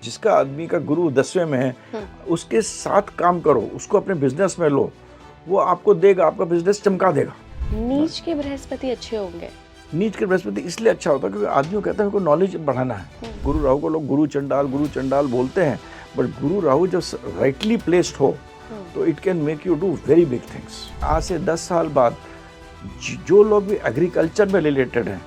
जिसका आदमी का गुरु 10वें में है, उसके साथ काम करो, उसको अपने बिजनेस में लो, वो आपको देगा, आपका बिजनेस चमका देगा। नीच के बृहस्पति अच्छे होंगे। नीच के बृहस्पति इसलिए अच्छा होता है क्योंकि आदमी को कहता है मेरे को नॉलेज बढ़ाना है। गुरु राहु को लोग गुरु चंडाल बोलते हैं, बट गुरु राहु जब राइटली प्लेस्ड हो तो it can make you do very big things. आज से 10 साल बाद जो लोग भी एग्रीकल्चर में रिलेटेड हैं,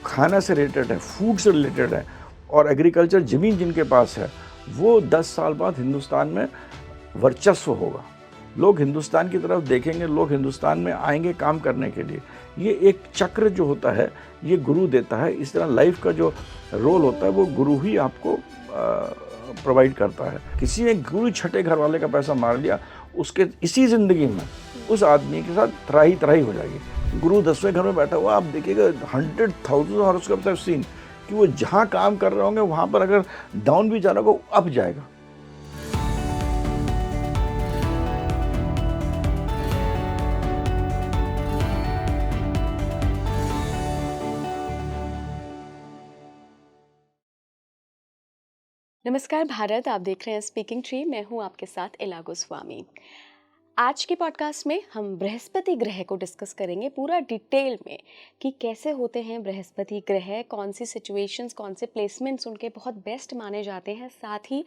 खाना से रिलेटेड है, फूड से रिलेटेड है और एग्रीकल्चर ज़मीन जिनके पास है, वो 10 साल बाद हिंदुस्तान में वर्चस्व होगा। लोग हिंदुस्तान की तरफ देखेंगे, लोग हिंदुस्तान में आएंगे काम करने के लिए। ये एक चक्र जो होता है ये गुरु देता है। इस तरह लाइफ का जो रोल होता है वो गुरु ही आपको प्रोवाइड करता है। किसी ने गुरु छठे घर वाले का पैसा मार लिया, उसके इसी ज़िंदगी में उस आदमी के साथ त्राही हो जाएगी। गुरु 10वें घर में बैठा हुआ, आप देखिएगा 100,000 हॉरोस्कोप्स आई हैव सीन कि वो जहाँ काम कर रहे होंगे वहाँ पर अगर डाउन भी जाना होगा अप जाएगा। नमस्कार भारत, आप देख रहे हैं स्पीकिंग ट्री। मैं हूं आपके साथ इला गोस्वामी। आज के पॉडकास्ट में हम बृहस्पति ग्रह को डिस्कस करेंगे पूरा डिटेल में कि कैसे होते हैं बृहस्पति ग्रह, कौन सी सिचुएशंस, कौन से प्लेसमेंट्स उनके बहुत बेस्ट माने जाते हैं। साथ ही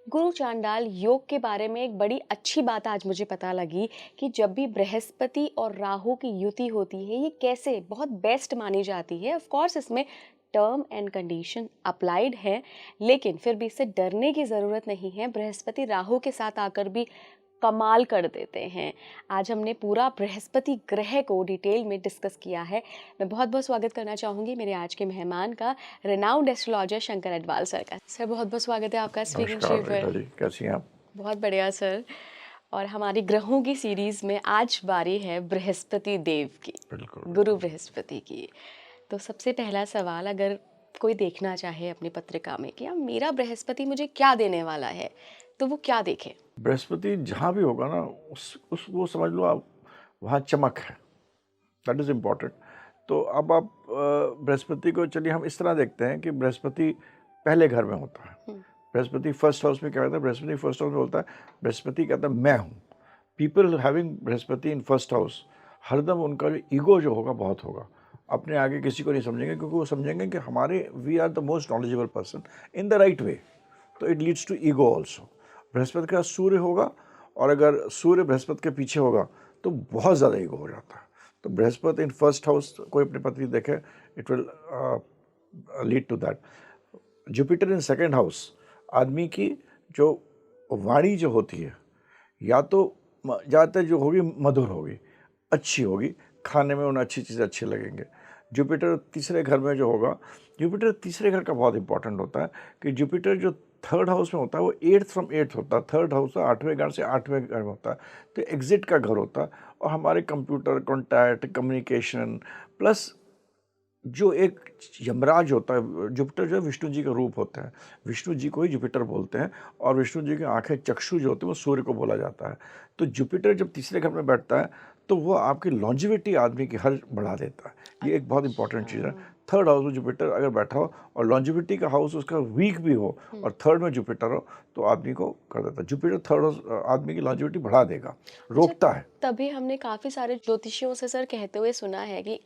गुरु चांडाल योग के बारे में एक बड़ी अच्छी बात आज मुझे पता लगी कि जब भी बृहस्पति और राहु की युति होती है ये कैसे बहुत बेस्ट मानी जाती है। ऑफ कोर्स इसमें टर्म एंड कंडीशन अप्लाइड है, लेकिन फिर भी इससे डरने की ज़रूरत नहीं है। बृहस्पति राहु के साथ आकर भी कमाल कर देते हैं। आज हमने पूरा बृहस्पति ग्रह को डिटेल में डिस्कस किया है। मैं बहुत बहुत स्वागत करना चाहूँगी मेरे आज के मेहमान का, renowned astrologer Shankar Adwal sir का। सर बहुत बहुत स्वागत है आपका स्पीकिंग ट्री पर। कैसी हैं आप? बहुत बढ़िया सर। और हमारी ग्रहों की सीरीज़ में आज बारी है बृहस्पति देव की, गुरु बृहस्पति की। तो सबसे पहला सवाल, अगर कोई देखना चाहे अपनी पत्रिका में कि मेरा बृहस्पति मुझे क्या देने वाला है, तो वो क्या देखे? बृहस्पति जहाँ भी होगा ना उस वो समझ लो आप वहाँ चमक है, दैट इज़ इम्पॉर्टेंट। तो अब आप बृहस्पति को चलिए हम इस तरह देखते हैं कि बृहस्पति पहले घर में होता है। बृहस्पति फर्स्ट हाउस में क्या कहता है? बृहस्पति फर्स्ट हाउस में होता है, बृहस्पति कहता है मैं हूँ। People having Brihaspati in first house, हरदम उनका जो ईगो जो होगा बहुत होगा, अपने आगे किसी को नहीं समझेंगे क्योंकि वो समझेंगे कि हमारे we are the most knowledgeable person in the right way. तो it leads to ego also. बृहस्पति का सूर्य होगा और अगर सूर्य बृहस्पति के पीछे होगा तो बहुत ज़्यादा ईगो हो जाता है। तो बृहस्पति इन फर्स्ट हाउस कोई अपनी पत्नी देखे, it will lead to that. Jupiter in second house, आदमी की जो वाणी जो होती है या तो ज़्यादातर जो होगी मधुर होगी, अच्छी होगी, खाने में उन्हें अच्छी चीज़ें अच्छी लगेंगे। जुपिटर तीसरे घर में जो होगा, जुपिटर तीसरे घर का बहुत इंपॉर्टेंट होता है कि जुपिटर जो थर्ड हाउस में होता है वो 8th फ्रॉम 8th होता है। थर्ड हाउस 8वें घर से 8वें घर में होता है, तो एग्जिट का घर होता है। और हमारे कंप्यूटर, कॉन्टैक्ट, कम्युनिकेशन प्लस जो एक यमराज होता है, जुपिटर जो है विष्णु जी का रूप होता है, विष्णु जी को ही जुपिटर बोलते हैं। और विष्णु जी की आंखें चक्षु जो होती है वो सूर्य को बोला जाता है। तो जुपिटर जब तीसरे घर में बैठता है तो वो आपकी लॉन्जिविटी आदमी की हर बढ़ा देता है। ये एक बहुत इंपॉर्टेंट चीज़ है। थर्ड हाउस में जुपिटर अगर बैठा हो और लॉन्जिविटी का हाउस उसका वीक भी हो और थर्ड में जुपिटर हो तो आदमी को कर देता है। जुपिटर थर्ड हाउस आदमी की लॉन्जिविटी बढ़ा देगा, रोकता है। तभी हमने काफ़ी सारे ज्योतिषियों से सर कहते हुए सुना है कि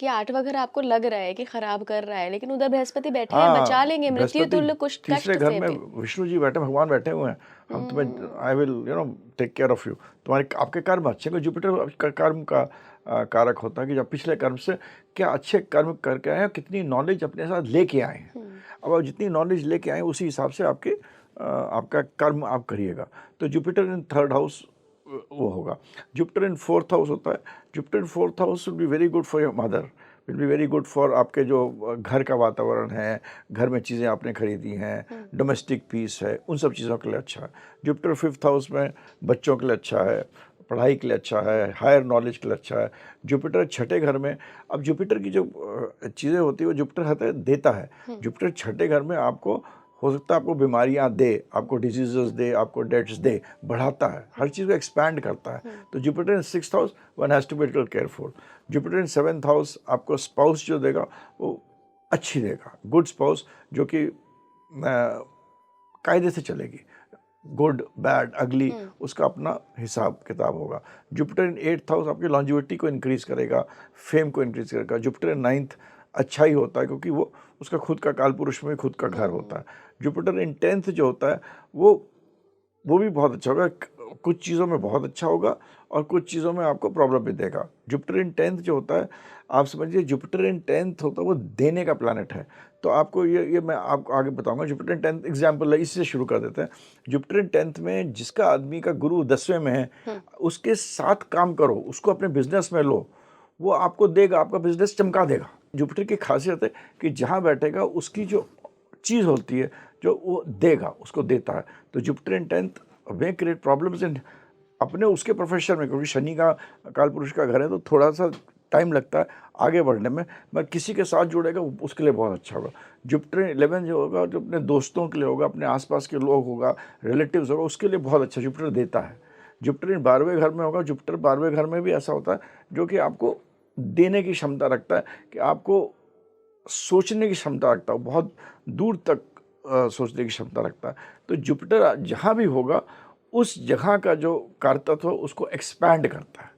8वां घर आपको लग रहा है कि खराब कर रहा है, लेकिन उधर बृहस्पति बैठे हैं, बचा लेंगे, मृत्यु तुल्य कुछ तीसरे घर में विष्णु जी बैठे, भगवान बैठे हुए हैं। हम तुम्हें I will take care of you, तुम्हारे आपके कर्म अच्छे हैं। जुपिटर कर्म का कारक होता है कि जब पिछले कर्म से क्या अच्छे कर्म करके आए हैं, कितनी नॉलेज अपने साथ लेके आए हैं। अब आप जितनी नॉलेज लेके आए उसी हिसाब से आपका कर्म आप करिएगा। तो जुपिटर इन थर्ड हाउस वो होगा। जुपिटर इन फोर्थ हाउस होता है। Jupiter in fourth house will be very good for your mother, will be very good for आपके जो घर का वातावरण है, घर में चीज़ें आपने खरीदी हैं, डोमेस्टिक पीस है, उन सब चीज़ों के लिए अच्छा है। जुपिटर फिफ्थ हाउस में बच्चों के लिए अच्छा है, पढ़ाई के लिए अच्छा है, हायर नॉलेज के लिए अच्छा है। जुपिटर छठे घर में, अब जुपिटर की जो चीज़ें होती है वो जुपिटर होता है देता है। जुपिटर छठे घर में आपको हो सकता है आपको बीमारियां दे, आपको डिजीजेस दे, आपको डेथ्स दे, बढ़ाता है, हर चीज़ को एक्सपैंड करता है। तो Jupiter in sixth house one has to be little careful. Jupiter in seventh house आपको स्पाउस जो देगा वो अच्छी देगा, गुड स्पाउस जो कि कायदे से चलेगी, गुड बैड अगली, उसका अपना हिसाब किताब होगा। जुपिटर इन 8th हाउस आपकी लॉन्जिविटी को इंक्रीज करेगा, फेम को इंक्रीज करेगा। जुपिटर इन 9th अच्छा ही होता है क्योंकि वो उसका खुद का काल पुरुष में खुद का घर होता है। जुपिटर इन 10th जो होता है वो भी बहुत अच्छा होगा, कुछ चीज़ों में बहुत अच्छा होगा और कुछ चीज़ों में आपको प्रॉब्लम भी देगा। जुपिटर इन 10th जो होता है, आप समझिए जुपिटर इन 10th होता है वो देने का प्लैनेट है। तो आपको ये मैं आपको आगे बताऊंगा। जुपिटर इन 10th एग्जाम्पल है, इससे शुरू कर देते हैं। जुपिटर इन 10th में जिसका आदमी का गुरु 10वें में है, उसके साथ काम करो, उसको अपने बिजनेस में लो, वो आपको देगा, आपका बिजनेस चमका देगा। जुपिटर की खासियत है कि जहाँ बैठेगा उसकी जो चीज़ होती है जो वो देगा, उसको देता है। तो Jupiter in 10th way create problems in अपने उसके प्रोफेशन में, क्योंकि शनि का काल पुरुष का घर है तो थोड़ा सा टाइम लगता है आगे बढ़ने में, मगर किसी के साथ जुड़ेगा उसके लिए बहुत अच्छा होगा। जुपिटर 11 जो होगा, जो अपने दोस्तों के लिए होगा, अपने आसपास के लोग होगा, रिलेटिव्स होगा, उसके लिए बहुत अच्छा जुपिटर देता है। जुपिटर 12वें घर में होगा। जुपिटर 12वें घर में भी ऐसा होता है जो कि आपको देने की क्षमता रखता है, कि आपको सोचने की क्षमता रखता है, बहुत दूर तक सोचने की क्षमता रखता है। तो जुपिटर जहाँ भी होगा उस जगह का जो कारतत्व है उसको एक्सपैंड करता है।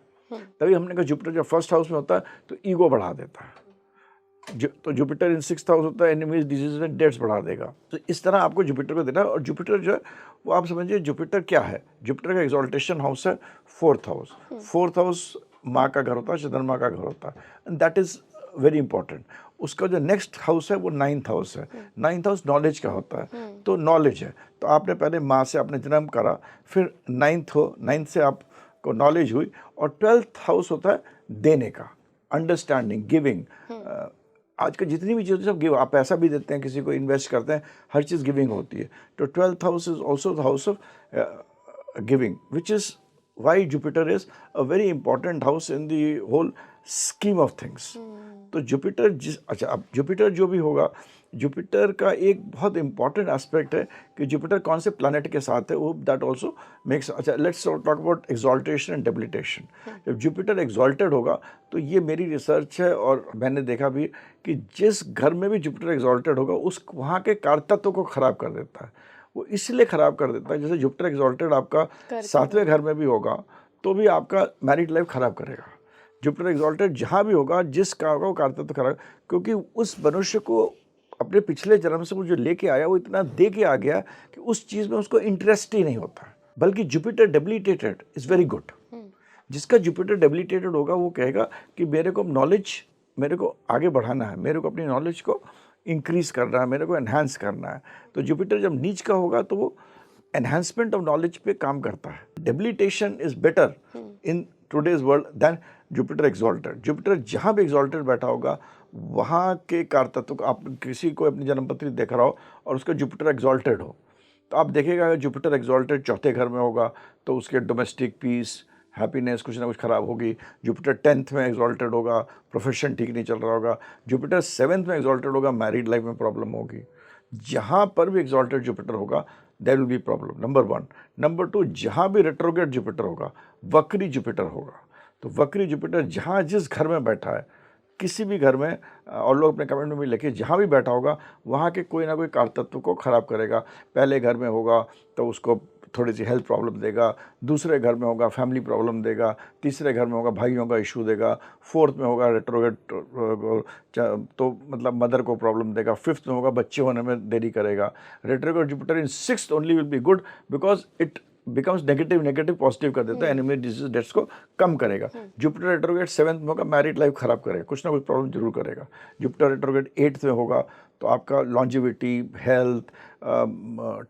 तभी हमने कहा जुपिटर जब फर्स्ट हाउस में होता है तो ईगो बढ़ा देता है। तो जुपिटर इन 6th हाउस होता है, एनिमीज डिजीज एंड डेथ्स बढ़ा देगा। तो इस तरह आपको जुपिटर को देना है। और जुपिटर जो है वो आप समझिए जुपिटर क्या है, जुपिटर का एक्सॉल्टेशन हाउस है 4th हाउस। 4th हाउस माँ का घर होता है, चंद्रमा का घर होता है, and that is very important. उसका जो नेक्स्ट हाउस है वो 9th हाउस है। 9th हाउस नॉलेज का होता है, तो नॉलेज है। तो आपने पहले माँ से आपने जन्म करा, फिर 9th से आपको नॉलेज हुई, और 12th हाउस होता है देने का, अंडरस्टैंडिंग, गिविंग। आज का जितनी भी चीज़ें सब गिव, आप पैसा भी देते हैं, किसी को इन्वेस्ट करते हैं, हर चीज़ गिविंग होती है। तो 12th house is also the house of giving, which is why Jupiter is a very important house in the whole scheme of things. तो जुपिटर अच्छा, अब जुपिटर जो भी होगा, जुपिटर का एक बहुत इंपॉर्टेंट एस्पेक्ट है कि जुपिटर कौन से प्लैनेट के साथ है, वो दैट ऑल्सो मेक्स। अच्छा, let's talk about exaltation and debilitation. जब जुपिटर एक्सॉल्टेड होगा तो ये मेरी रिसर्च है और मैंने देखा भी कि जिस घर में भी जुपिटर एक्सॉल्टेड होगा उस वहाँ के कारतत्व को खराब कर देता है। वो इसलिए खराब कर देता है, जैसे जुपिटर एक्सॉल्टेड आपका 7वें घर में भी होगा तो भी आपका मैरिड लाइफ खराब करेगा। जुपिटर एक्सॉल्टेड जहाँ भी होगा, जिस का होगा, वो कारतत्व खराब, क्योंकि उस मनुष्य को अपने पिछले जन्म से वो जो लेके आया वो इतना दे के आ गया कि उस चीज़ में उसको इंटरेस्ट ही नहीं होता। बल्कि Jupiter debilitated is very good. जिसका जुपिटर डेबिलिटेटेड होगा वो कहेगा कि मेरे को नॉलेज, मेरे को आगे बढ़ाना है, मेरे को अपनी नॉलेज को इंक्रीज करना है, मेरे को एनहांस करना है। तो जुपिटर जब नीच का होगा तो वो एनहांसमेंट ऑफ नॉलेज पे काम करता है। Debilitation is better in today's world than Jupiter exalted. Jupiter जहाँ भी एक्सॉल्टेड बैठा होगा वहाँ के कारतत्व को, आप किसी को अपनी जन्मपत्री देख रहा हो और उसका जुपिटर एक्सॉल्टेड हो तो आप देखेगा अगर जुपिटर एक्सॉल्टेड 4थे घर में होगा तो उसके डोमेस्टिक पीस, हैप्पीनेस कुछ ना कुछ खराब होगी। जुपिटर 10th में एक्सॉल्टेड होगा, प्रोफेशन ठीक नहीं चल रहा होगा। जुपिटर 7th में एक्सॉल्टेड होगा, मैरिड लाइफ में प्रॉब्लम होगी। जहाँ पर भी एक्सॉल्टेड जुपिटर होगा there will be problem, number 1। Number 2, जहाँ भी रेट्रोग्रेड जुपिटर होगा, वक्री जुपिटर होगा, तो वक्री जुपिटर जहाँ जिस घर में बैठा है, किसी भी घर में, और लोग अपने कमेंट में भी लिखे, जहाँ भी बैठा होगा वहाँ के कोई ना कोई कारतत्व को ख़राब करेगा। पहले घर में होगा तो उसको थोड़ी सी हेल्थ प्रॉब्लम देगा, दूसरे घर में होगा फैमिली प्रॉब्लम देगा, तीसरे घर में होगा भाइयों का इशू देगा, 4th में होगा रेट्रोग्रेड तो मतलब मदर को प्रॉब्लम देगा, 5th में होगा बच्चे होने में देरी करेगा। Retrograde Jupiter in 6th only will be good because it becomes negative positive कर देता है, एनिमी डिजीज डेथ्स को कम करेगा। जुपिटर रेट्रोग्रेड 7th में होगा, मैरिड लाइफ खराब करेगा, कुछ ना कुछ प्रॉब्लम जरूर करेगा। जुपिटर रेट्रोग्रेड 8th में होगा तो आपका लॉन्जिविटी, हेल्थ,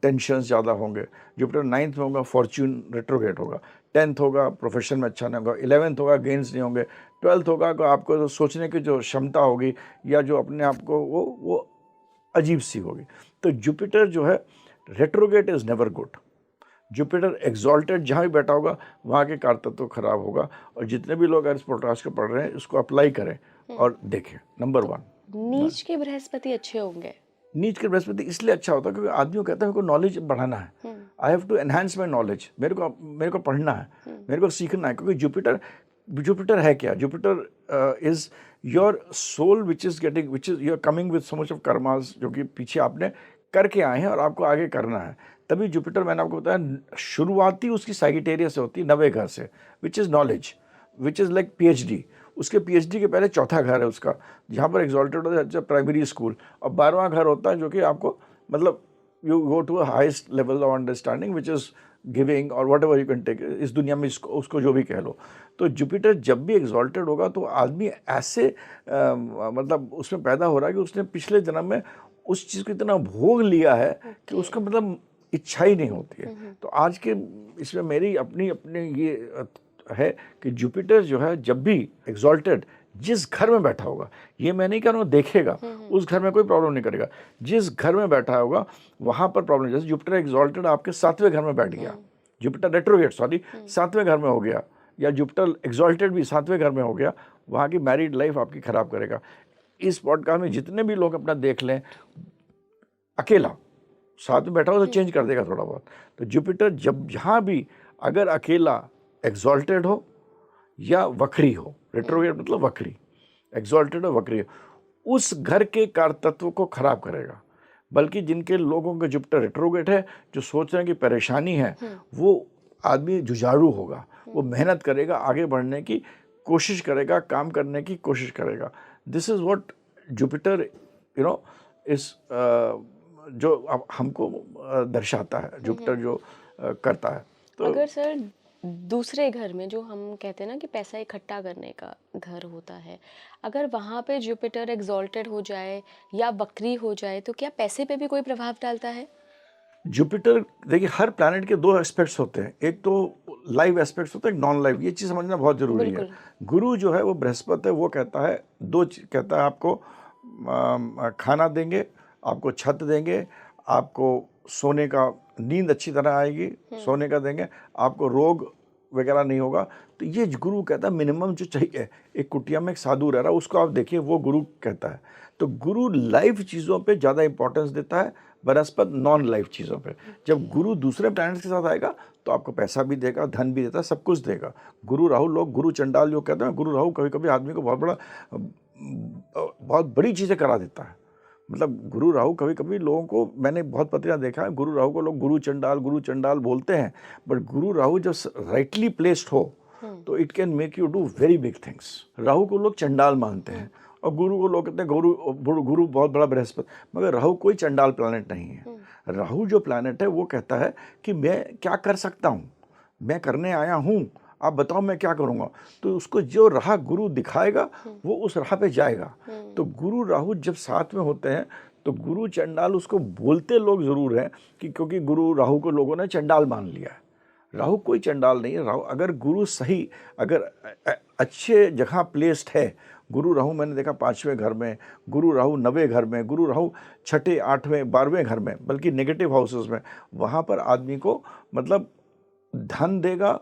टेंशन्स ज़्यादा होंगे। जुपिटर 9th में होगा, फॉर्च्यून रेट्रोग्रेड होगा। 10th होगा, प्रोफेशन में अच्छा नहीं होगा। 11th होगा, गेंस नहीं होंगे। 12th होगा तो आपको जो सोचने की जो क्षमता होगी या जो अपने आप को वो अजीब सी होगी। तो जुपिटर जो है retrograde is never good. Jupiter exalted जहाँ भी बैठा होगा वहाँ के कारतत्व खराब होगा। और जितने भी लोग इस पॉडकास्ट को पढ़ रहे हैं इसको अप्लाई करें और देखें। नंबर 1, नीच के बृहस्पति अच्छे होंगे। नीच के बृहस्पति इसलिए अच्छा होता है क्योंकि आदमी को कहता है मेरे को नॉलेज बढ़ाना है, I have to enhance my knowledge, मेरे को पढ़ना है, मेरे को सीखना है। क्योंकि जुपिटर है क्या? Jupiter is your soul which is you are coming with so much of karmas, जो कि पीछे आपने करके आए हैं और आपको आगे करना है। तभी जुपिटर, मैंने आपको बताया, शुरुआती उसकी साइगिटेरियस से होती है, 90 घर से, which is knowledge, which is like PhD. उसके पीएचडी के पहले चौथा घर है उसका, जहाँ पर एग्जॉल्टेड होता है प्राइमरी स्कूल, और 12वां घर होता है जो कि आपको मतलब you go to a highest level of understanding which is giving और whatever you can take इस दुनिया में, उसको जो भी कह लो। तो जुपिटर जब भी एग्जॉल्टेड होगा तो आदमी ऐसे मतलब उसमें पैदा हो रहा है कि उसने पिछले जन्म में उस चीज़ को इतना भोग लिया है कि उसका मतलब इच्छा ही नहीं होती है। तो आज के इसमें मेरी अपनी अपनी ये है कि जुपिटर जो है जब भी एग्जॉल्टेड जिस घर में बैठा होगा, ये मैं नहीं कह रहा हूँ देखेगा, उस घर में कोई प्रॉब्लम नहीं करेगा, जिस घर में बैठा होगा वहाँ पर प्रॉब्लम। जैसे जुपिटर एग्जॉल्टेड आपके 7वें घर में बैठ गया, जुपिटर रेट्रोगेट 7वें घर में हो गया, या जुपिटर एग्जॉल्टेड भी 7वें घर में हो गया, वहाँ की मैरिड लाइफ आपकी खराब करेगा। इस पॉडकास्ट में जितने भी लोग अपना देख लें, अकेला साथ में बैठा हो तो चेंज कर देगा थोड़ा बहुत। तो जुपिटर जब जहाँ भी अगर अकेला एग्जॉल्टेड हो या वक्री हो, रेट्रोगेट मतलब वक्री, एग्जॉल्टेड हो वक्री हो, उस घर के कारतत्व को खराब करेगा। बल्कि जिनके लोगों का जुपिटर रेट्रोगेट है, जो सोच रहे हैं कि परेशानी है, वो आदमी जुझारू होगा, वो मेहनत करेगा, आगे बढ़ने की कोशिश करेगा, काम करने की कोशिश करेगा। This is what Jupiter you know इस जो अब हमको दर्शाता है, जुपिटर जो करता है। तो अगर सर दूसरे घर में, जो हम कहते हैं ना कि पैसा इकट्ठा करने का घर होता है, अगर वहाँ पे जुपिटर एग्जॉल्टेड हो जाए या वक्री हो जाए तो क्या पैसे पे भी कोई प्रभाव डालता है? जुपिटर, देखिए हर प्लैनेट के 2 एस्पेक्ट्स होते हैं, एक तो लाइव एस्पेक्ट्स होता है, एक नॉन लाइव। ये चीज़ समझना बहुत ज़रूरी है। बिल्कुल। गुरु जो है वो बृहस्पति है, वो कहता है दो चीज़ कहता है, आपको खाना देंगे, आपको छत देंगे, आपको सोने का, नींद अच्छी तरह आएगी, सोने का देंगे, आपको रोग वगैरह नहीं होगा। तो ये गुरु कहता है मिनिमम जो चाहिए। एक कुटिया में एक साधु रह रहा है, उसको आप देखिए, वो गुरु कहता है। तो गुरु लाइव चीज़ों पे ज़्यादा इंपॉर्टेंस देता है, बृहस्पति नॉन लाइफ चीज़ों पे। जब गुरु दूसरे प्लैनेट्स के साथ आएगा तो आपको पैसा भी देगा, धन भी देता है, सब कुछ देगा। गुरु राहु, लोग गुरु चंडाल जो कहते हैं, गुरु राहु कभी कभी आदमी को बहुत बड़ी चीज़ें करा देता है। मतलब गुरु राहु कभी कभी लोगों को, मैंने बहुत पत्रियाँ देखा है, गुरु राहु को लोग गुरु चंडाल बोलते हैं, बट गुरु राहु जब राइटली प्लेस्ड हो तो it can make you do very big things. Rahu को लोग चंडाल मानते हैं और गुरु को लोग कहते हैं गुरु बहुत बड़ा बृहस्पति, मगर राहु कोई चंडाल प्लैनेट नहीं है। राहु जो प्लैनेट है वो कहता है कि मैं क्या कर सकता हूँ, मैं करने आया हूँ, आप बताओ मैं क्या करूँगा। तो उसको जो राह गुरु दिखाएगा वो उस राह पे जाएगा। तो गुरु राहु जब साथ में होते हैं तो गुरु चंडाल उसको बोलते लोग ज़रूर हैं कि क्योंकि गुरु राहु को लोगों ने चंडाल मान लिया है। राहु कोई चंडाल नहीं है। राहु अगर गुरु सही, अगर अच्छे जगह प्लेस्ड है, गुरु राहु मैंने देखा 5वें घर में, गुरु राहु 9वें घर में, गुरु राहु 6ठे 8वें 12वें घर में, बल्कि नेगेटिव हाउसेस में, वहाँ पर आदमी को मतलब धन देगा,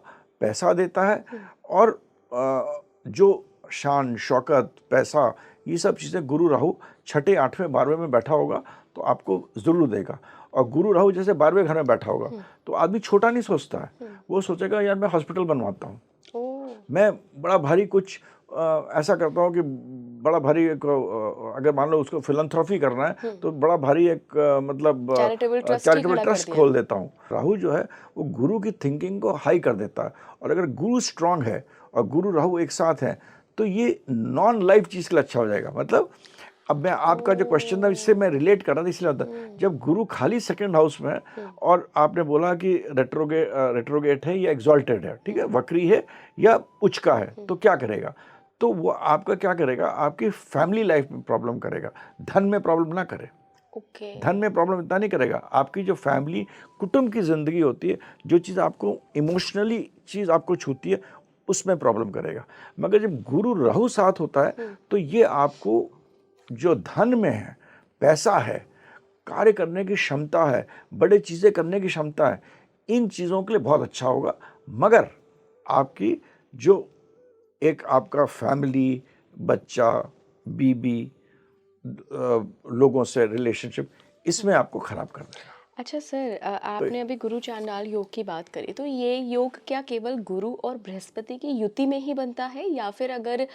पैसा देता है, और जो शान शौकत पैसा ये सब चीज़ें गुरु राहु 6ठे 8वें 12वें में बैठा होगा तो आपको ज़रूर देगा। और गुरु राहु जैसे 12वें घर में बैठा होगा तो आदमी छोटा नहीं सोचता है, वो सोचेगा यार मैं हॉस्पिटल बनवाता हूँ, मैं बड़ा भारी कुछ ऐसा करता हूँ कि बड़ा भारी एक अगर मान लो उसको फिलंथ्रॉफी करना है तो बड़ा भारी एक मतलब चैरिटेबल ट्रस्ट खोल देता हूँ। राहु जो है वो गुरु की थिंकिंग को हाई कर देता है, और अगर गुरु स्ट्रांग है और गुरु राहु एक साथ हैं तो ये नॉन लाइफ चीज़ के लिए अच्छा हो जाएगा। मतलब अब मैं आपका जो क्वेश्चन था इससे मैं रिलेट कर रहा था, इसलिए होता जब गुरु खाली 2nd हाउस में है और आपने बोला कि रेट्रोगेट है या एग्जॉल्टेड है, ठीक है, वक्री है या उच्च का है, तो क्या करेगा? तो वो आपका क्या करेगा, आपकी फैमिली लाइफ में प्रॉब्लम करेगा, धन में प्रॉब्लम ना करे। धन में प्रॉब्लम इतना नहीं करेगा, आपकी जो फैमिली कुटुंब की ज़िंदगी होती है, जो चीज़ आपको इमोशनली चीज़ आपको छूती है, उसमें प्रॉब्लम करेगा। मगर जब गुरु राहु साथ होता है तो ये आपको जो धन में है, पैसा है, कार्य करने की क्षमता है, बड़े चीज़ें करने की क्षमता है, इन चीज़ों के लिए बहुत अच्छा होगा। मगर आपकी जो एक आपका फैमिली, बच्चा, बीबी, लोगों से रिलेशनशिप, इसमें आपको खराब कर देगा। अच्छा सर, आपने अभी गुरु चांडाल योग की बात करी, तो ये योग क्या केवल गुरु और बृहस्पति की युति में ही बनता है, या फिर अगर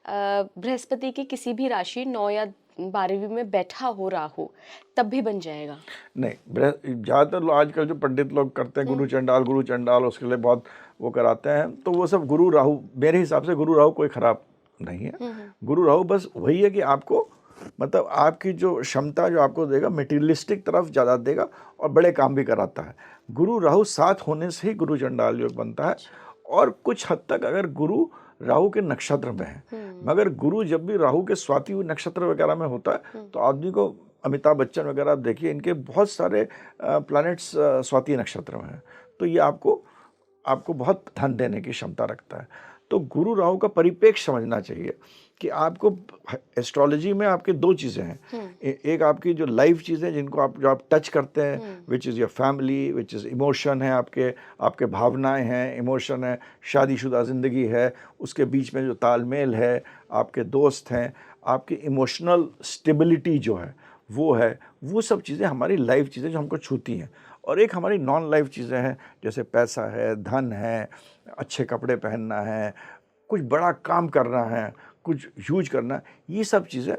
बृहस्पति की किसी भी राशि 9 या 12वीं में बैठा हो राहु तब भी बन जाएगा? नहीं, ज़्यादातर आजकल जो पंडित लोग करते हैं गुरु चंडाल उसके लिए बहुत वो कराते हैं, तो वो सब गुरु राहु, मेरे हिसाब से गुरु राहु कोई खराब नहीं है। गुरु राहु बस वही है कि आपको मतलब आपकी जो क्षमता जो आपको देगा मटेरियलिस्टिक तरफ ज़्यादा देगा और बड़े काम भी कराता है। गुरु राहु साथ होने से ही गुरु चंडाल योग बनता है। और कुछ हद तक अगर गुरु राहु के नक्षत्र में है, मगर गुरु जब भी राहु के स्वाति नक्षत्र वगैरह में होता है तो आदमी को, अमिताभ बच्चन वगैरह आप देखिए, इनके बहुत सारे प्लैनेट्स स्वाति नक्षत्र में हैं, तो ये आपको बहुत धन देने की क्षमता रखता है। तो गुरु राहु का परिप्रेक्ष्य समझना चाहिए कि आपको एस्ट्रोलॉजी में आपके दो चीज़ें हैं। एक आपकी जो लाइव चीज़ें जिनको आप टच करते हैं, which is your family, which is emotion है, आपके भावनाएं हैं, इमोशन है, शादीशुदा ज़िंदगी है, उसके बीच में जो तालमेल है, आपके दोस्त हैं, आपकी इमोशनल स्टेबिलिटी जो है वो है, वो सब चीज़ें हमारी लाइव चीज़ें जो हमको छूती हैं। और एक हमारी नॉन लाइव चीज़ें हैं, जैसे पैसा है, धन है, अच्छे कपड़े पहनना है, कुछ बड़ा काम करना है, कुछ यूज करना है, ये सब चीज़ें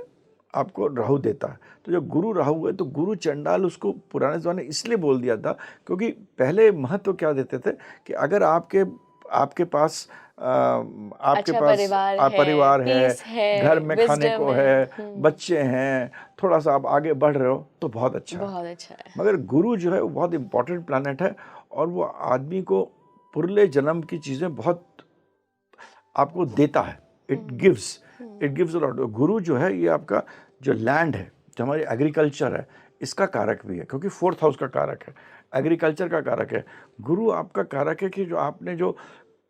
आपको राहु देता है। तो जो गुरु राहु है, तो गुरु चंडाल उसको पुराने ज़माने इसलिए बोल दिया था क्योंकि पहले महत्व क्या देते थे कि अगर आपके पास अच्छा परिवार है, पीस है, घर में खाने विजडम को है, बच्चे हैं, थोड़ा सा आप आगे बढ़ रहे हो तो बहुत अच्छा है। बहुत अच्छा है। मगर गुरु जो है वो बहुत इंपॉर्टेंट प्लैनेट है और वो आदमी को पुरले जन्म की चीज़ें बहुत आपको देता है। It gives a lot. गुरु जो है ये आपका जो लैंड है, जो हमारी एग्रीकल्चर है, इसका कारक भी है क्योंकि 4th हाउस का कारक है, एग्रीकल्चर का कारक है। गुरु आपका कारक है कि जो आपने जो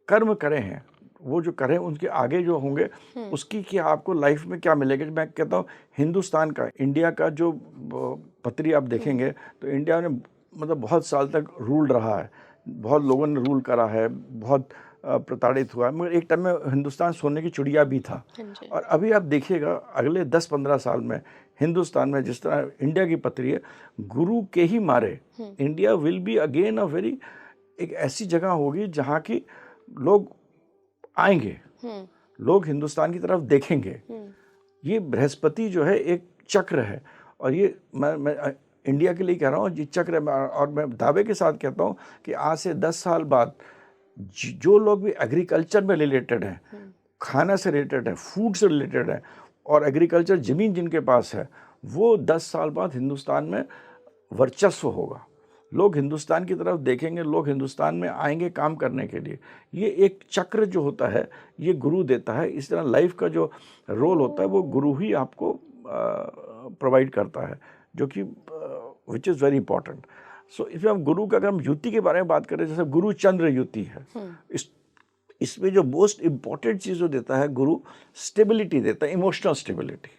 कर्म करे हैं, वो जो करें उनके आगे जो होंगे उसकी क्या आपको लाइफ में क्या मिलेगा। मैं कहता हूँ हिंदुस्तान का, इंडिया का जो पत्री आप देखेंगे तो इंडिया ने मतलब बहुत साल तक रूल रहा है, बहुत लोगों ने रूल करा है, बहुत प्रताड़ित हुआ है, मगर एक टाइम में हिंदुस्तान सोने की चिड़िया भी था। और अभी आप देखिएगा अगले 10-15 साल में हिंदुस्तान में जिस तरह इंडिया की पत्री है, गुरु के ही मारे इंडिया विल बी अगेन एक ऐसी जगह होगी जहाँ की लोग आएंगे, लोग हिंदुस्तान की तरफ देखेंगे। ये बृहस्पति जो है एक चक्र है और ये मैं इंडिया के लिए कह रहा हूँ, ये चक्र है। और मैं दावे के साथ कहता हूँ कि आज से 10 साल बाद जो लोग भी एग्रीकल्चर में रिलेटेड हैं, खाना से रिलेटेड है, फूड से रिलेटेड है और एग्रीकल्चर ज़मीन जिनके पास है, वो 10 साल बाद हिंदुस्तान में वर्चस्व होगा। लोग हिंदुस्तान की तरफ देखेंगे, लोग हिंदुस्तान में आएंगे काम करने के लिए। ये एक चक्र जो होता है ये गुरु देता है। इस तरह लाइफ का जो रोल होता है वो गुरु ही आपको प्रोवाइड करता है, जो कि विच इज़ वेरी इंपॉर्टेंट। सो इसमें हम गुरु का, अगर हम युति के बारे में बात करें, जैसे गुरु चंद्र युति है, इसमें जो मोस्ट इम्पॉर्टेंट चीज़ जो देता है गुरु, स्टेबिलिटी देता है, इमोशनल स्टेबिलिटी।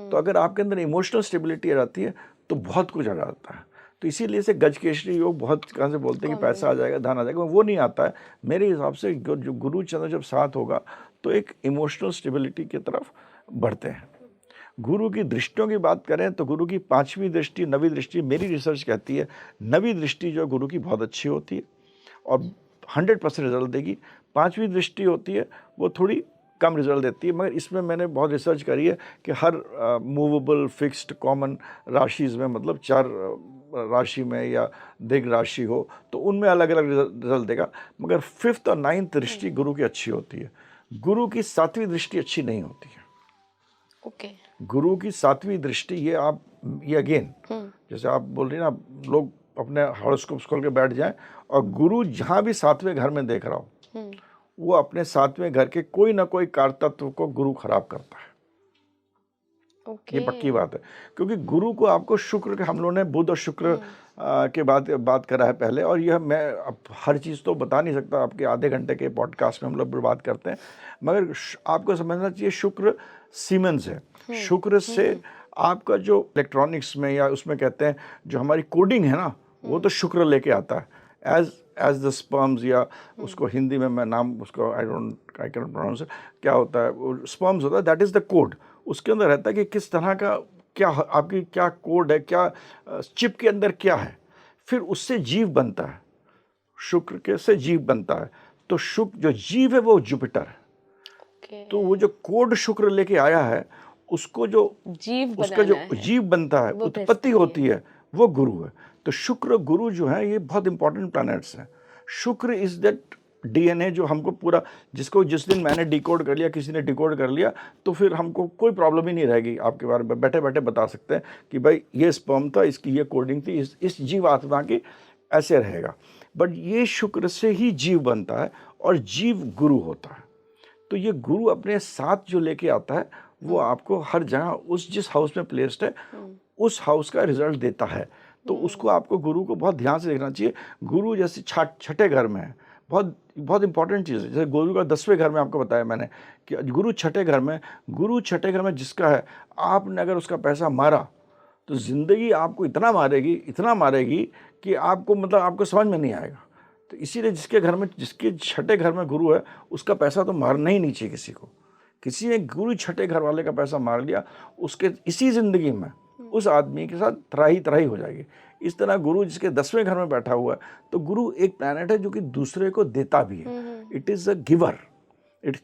तो अगर आपके अंदर इमोशनल स्टेबिलिटी आ जाती है तो बहुत कुछ आ जाता है। तो इसीलिए से गजकेसरी योग बहुत कहाँ से बोलते हैं कि पैसा आ जाएगा, धन आ जाएगा, वो नहीं आता है। मेरे हिसाब से जो गुरु चंद्र जब साथ होगा तो एक इमोशनल स्टेबिलिटी की तरफ बढ़ते हैं। गुरु की दृष्टियों की बात करें तो गुरु की 5वीं दृष्टि, 9वीं दृष्टि, मेरी रिसर्च कहती है 9वीं दृष्टि जो गुरु की बहुत अच्छी होती है और 100% रिजल्ट देगी। 5वीं दृष्टि होती है वो थोड़ी कम रिजल्ट देती है, मगर इसमें मैंने बहुत रिसर्च करी है कि हर मूवेबल फिक्स्ड कॉमन राशिज़ में, मतलब 4 राशि में या दिग् राशि हो तो उनमें अलग अलग रिजल्ट देगा, मगर 5th और 9th दृष्टि गुरु की अच्छी होती है। गुरु की 7वीं दृष्टि अच्छी नहीं होती है। गुरु की 7वीं दृष्टि ये अगेन जैसे आप बोल रही ना, लोग अपने हॉरोस्कोप्स खोल के बैठ जाएं और गुरु जहाँ भी 7वें घर में देख रहा हो वो अपने 7वें घर के कोई ना कोई कारतत्व को गुरु खराब करता है। ये पक्की बात है, क्योंकि गुरु को आपको शुक्र के, हम लोगों ने बुध और शुक्र के बात करा है पहले, और यह मैं अब हर चीज़ तो बता नहीं सकता, आपके आधे घंटे के पॉडकास्ट में हम लोग बात करते हैं, मगर आपको समझना चाहिए शुक्र सीमेंस है। शुक्र से आपका जो इलेक्ट्रॉनिक्स में या उसमें कहते हैं जो हमारी कोडिंग है ना, वो तो शुक्र लेके आता है। एज द स्पर्म्स, या उसको हिंदी में मैं नाम उसको आई कैन प्रोनाउंस इट, क्या होता है वो स्पर्म्स होता है, दैट इज़ द कोड। उसके अंदर रहता है कि किस तरह का क्या आपकी क्या कोड है, क्या चिप के अंदर क्या है, फिर उससे जीव बनता है। शुक्र के से जीव बनता है, तो शुक्र जो जीव है वो जुपिटर है। तो वो जो कोड शुक्र लेके आया है उसको जो जीव उसका जो बनाना है जीव बनता है, वो उत्पत्ति बृहस्पति होती है। है, वो गुरु है। तो शुक्र गुरु जो है ये बहुत इंपॉर्टेंट प्लैनेट्स हैं। शुक्र इज दैट डीएनए जो हमको पूरा, जिसको जिस दिन मैंने डिकोड कर लिया, किसी ने डिकोड कर लिया, तो फिर हमको कोई प्रॉब्लम ही नहीं रहेगी। आपके बारे में बैठे बैठे बता सकते हैं कि भाई ये स्पर्म था, इसकी ये कोडिंग थी, इस जीव आत्मा की ऐसे रहेगा। बट ये शुक्र से ही जीव बनता है और जीव गुरु होता है। तो ये गुरु अपने साथ जो लेके आता है वो आपको हर जगह उस जिस हाउस में प्लेस्ड है उस हाउस का रिजल्ट देता है। तो उसको आपको गुरु को बहुत ध्यान से देखना चाहिए। गुरु जैसे छठे घर में है, बहुत बहुत इंपॉर्टेंट चीज़ है। जैसे गुरु का 10वें घर में आपको बताया मैंने कि गुरु छठे घर में जिसका है, आपने अगर उसका पैसा मारा तो ज़िंदगी आपको इतना मारेगी कि आपको मतलब आपको समझ में नहीं आएगा। तो इसीलिए जिसके छठे घर में गुरु है उसका पैसा तो मारना ही नहीं चाहिए किसी को। किसी ने गुरु छठे घर वाले का पैसा मार लिया, उसके इसी ज़िंदगी में उस आदमी के साथ त्राही हो जाएगी। इस तरह गुरु जिसके 10वें घर में बैठा हुआ है, तो गुरु एक प्लैनेट है जो कि दूसरे को देता भी है। It is a giver. It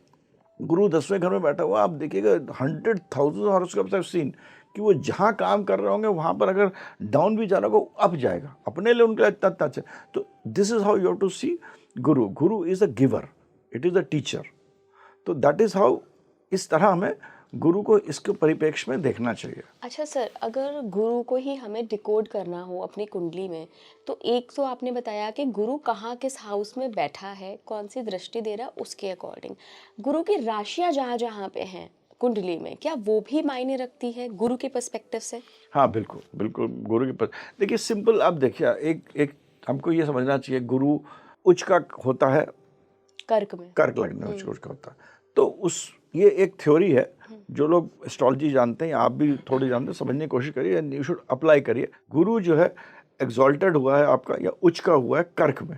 गुरु 10वें घर में बैठा हुआ, आप देखिएगा 100,000 हॉरोस्कोप्स हैव सीन कि वो जहाँ काम कर रहे होंगे वहाँ पर अगर डाउन भी जा रहा होगा अप जाएगा, अपने लिए उनका इतना अच्छा। तो this is how you have to see guru. Guru is a giver, it is a teacher. तो दैट इज़ हाउ, इस तरह हमें गुरु को इसके परिप्रेक्ष्य में देखना चाहिए। अच्छा सर, अगर गुरु को ही हमें डिकोड करना हो अपनी कुंडली में, तो एक तो आपने बताया कि गुरु कहाँ किस हाउस में बैठा है, कौन सी दृष्टि दे रहा है, उसके अकॉर्डिंग गुरु की राशियाँ जहाँ जहाँ पे हैं कुंडली में, क्या वो भी मायने रखती है गुरु के पर्सपेक्टिव से? हाँ बिल्कुल बिल्कुल, गुरु के पास देखिए सिंपल, आप देखिए एक हमको ये समझना चाहिए, गुरु उच्च का होता है, कर्क लग्न में उच्च का होता है। तो ये एक थ्योरी है, जो लोग एस्ट्रोलॉजी जानते हैं, आप भी थोड़ी जानते हैं, समझने की कोशिश करिए एंड यू शुड अप्लाई करिए। गुरु जो है एग्जॉल्टेड हुआ है आपका या उच्च का हुआ है कर्क में,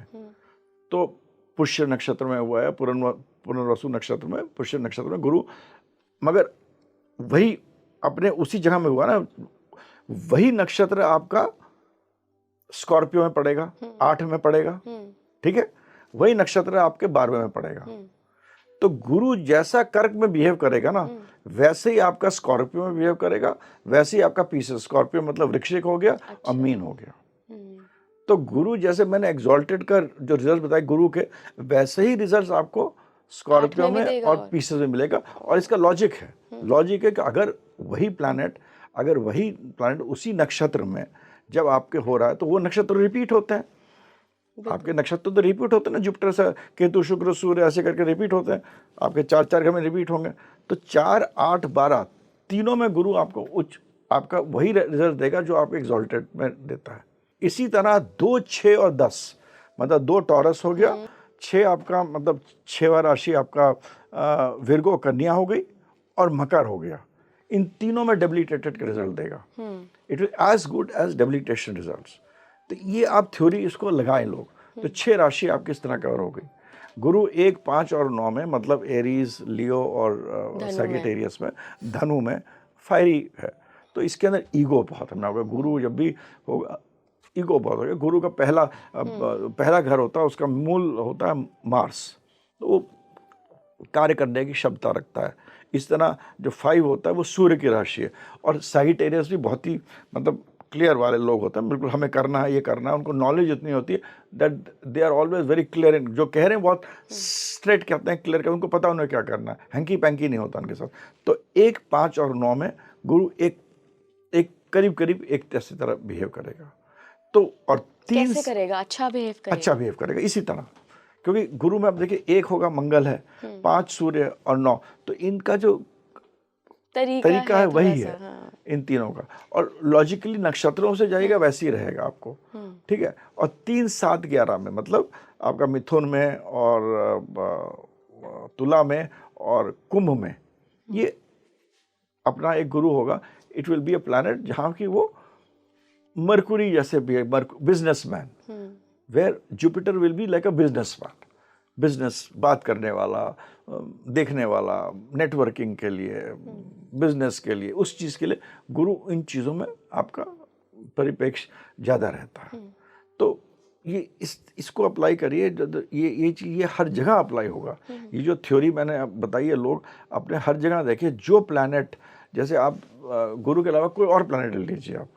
तो पुष्य नक्षत्र में हुआ है, पुनर्वसु नक्षत्र में, पुष्य नक्षत्र में गुरु, मगर वही अपने उसी जगह में हुआ ना, वही नक्षत्र आपका स्कॉर्पियो में पड़ेगा, 8 में पड़ेगा, ठीक है, वही नक्षत्र आपके 12वें में पड़ेगा। तो गुरु जैसा कर्क में बिहेव करेगा ना, वैसे ही आपका स्कॉर्पियो में बिहेव करेगा, वैसे ही आपका पीसेस, स्कॉर्पियो मतलब वृश्चिक हो गया और मीन हो गया। तो गुरु जैसे मैंने एग्जॉल्टेड का जो रिजल्ट बताए गुरु के, वैसे ही रिजल्ट आपको स्कॉर्पियो में और पीसेस में मिलेगा। और इसका लॉजिक है कि अगर वही प्लैनेट उसी नक्षत्र में जब आपके हो रहा है, तो वो नक्षत्र रिपीट होते हैं। आपके नक्षत्र तो रिपीट होते हैं ना, जुपिटर से केतु शुक्र सूर्य ऐसे करके रिपीट होते हैं, आपके 4 घर में रिपीट होंगे। तो 4, 8, 12 तीनों में गुरु आपको उच्च, आपका वही रिजल्ट देगा जो आपको एग्जॉल्टेड में देता है। इसी तरह 2, 6 और 10 मतलब 2 टॉरस हो गया, 6 आपका मतलब 6वां राशि आपका विर्गो कन्या हो गई और मकर हो गया। इन तीनों में डेबिलिटेटेड का रिजल्ट देगा। It will as good as debilitation results. तो ये आप थ्योरी इसको लगाएं लोग, तो 6 राशि आपकी इस तरह कवर हो गई। गुरु 1, 5 और 9 में मतलब एरीज, लियो और सैजिटेरियस में, धनु में फायरी है। तो इसके अंदर ईगो बहुत है। मैं गुरु जब भी होगा ईगो बहुत होगा। गुरु का पहला घर होता है, उसका मूल होता है मार्स, तो वो कार्य करने की क्षमता रखता है। इस तरह जो 5 होता है वो सूर्य की राशि है। और सैजिटेरियस भी बहुत ही मतलब क्लियर वाले लोग होते हैं, बिल्कुल हमें करना है, ये करना है। उनको नॉलेज इतनी होती है that they are always very clear in, जो कह रहे हैं बहुत स्ट्रेट कहते हैं, क्लियर, उनको पता उन्हें क्या करना है, हैंकी पैंकी नहीं होता उनके साथ। तो 1, 5 और 9 में गुरु एक करीब एक ऐसी तरह बिहेव करेगा। तो और 3 कैसे करेगा? अच्छा बिहेव करेगा इसी तरह, क्योंकि गुरु में अब देखिए 1 होगा मंगल है, 5 सूर्य और 9, तो इनका जो तरीका है वही है। हाँ। इन तीनों का, और लॉजिकली नक्षत्रों से जाएगा वैसे ही रहेगा आपको, ठीक है। और 3, 7, 11 में मतलब आपका मिथुन में और तुला में और कुंभ में ये अपना एक गुरु होगा। It will be a planet जहाँ की वो मरकुरी जैसे भी है, businessman, where Jupiter will be like a businessman, business बात करने वाला, देखने वाला, नेटवर्किंग के लिए, बिजनेस के लिए, उस चीज़ के लिए गुरु इन चीज़ों में आपका परिप्रेक्ष्य ज़्यादा रहता है। तो ये इसको अप्लाई करिए, ये चीज़ ये हर जगह अप्लाई होगा। ये जो थ्योरी मैंने बताई है, लोग अपने हर जगह देखिए, जो प्लैनेट जैसे आप गुरु के अलावा कोई और प्लैनेट ले लीजिए, आप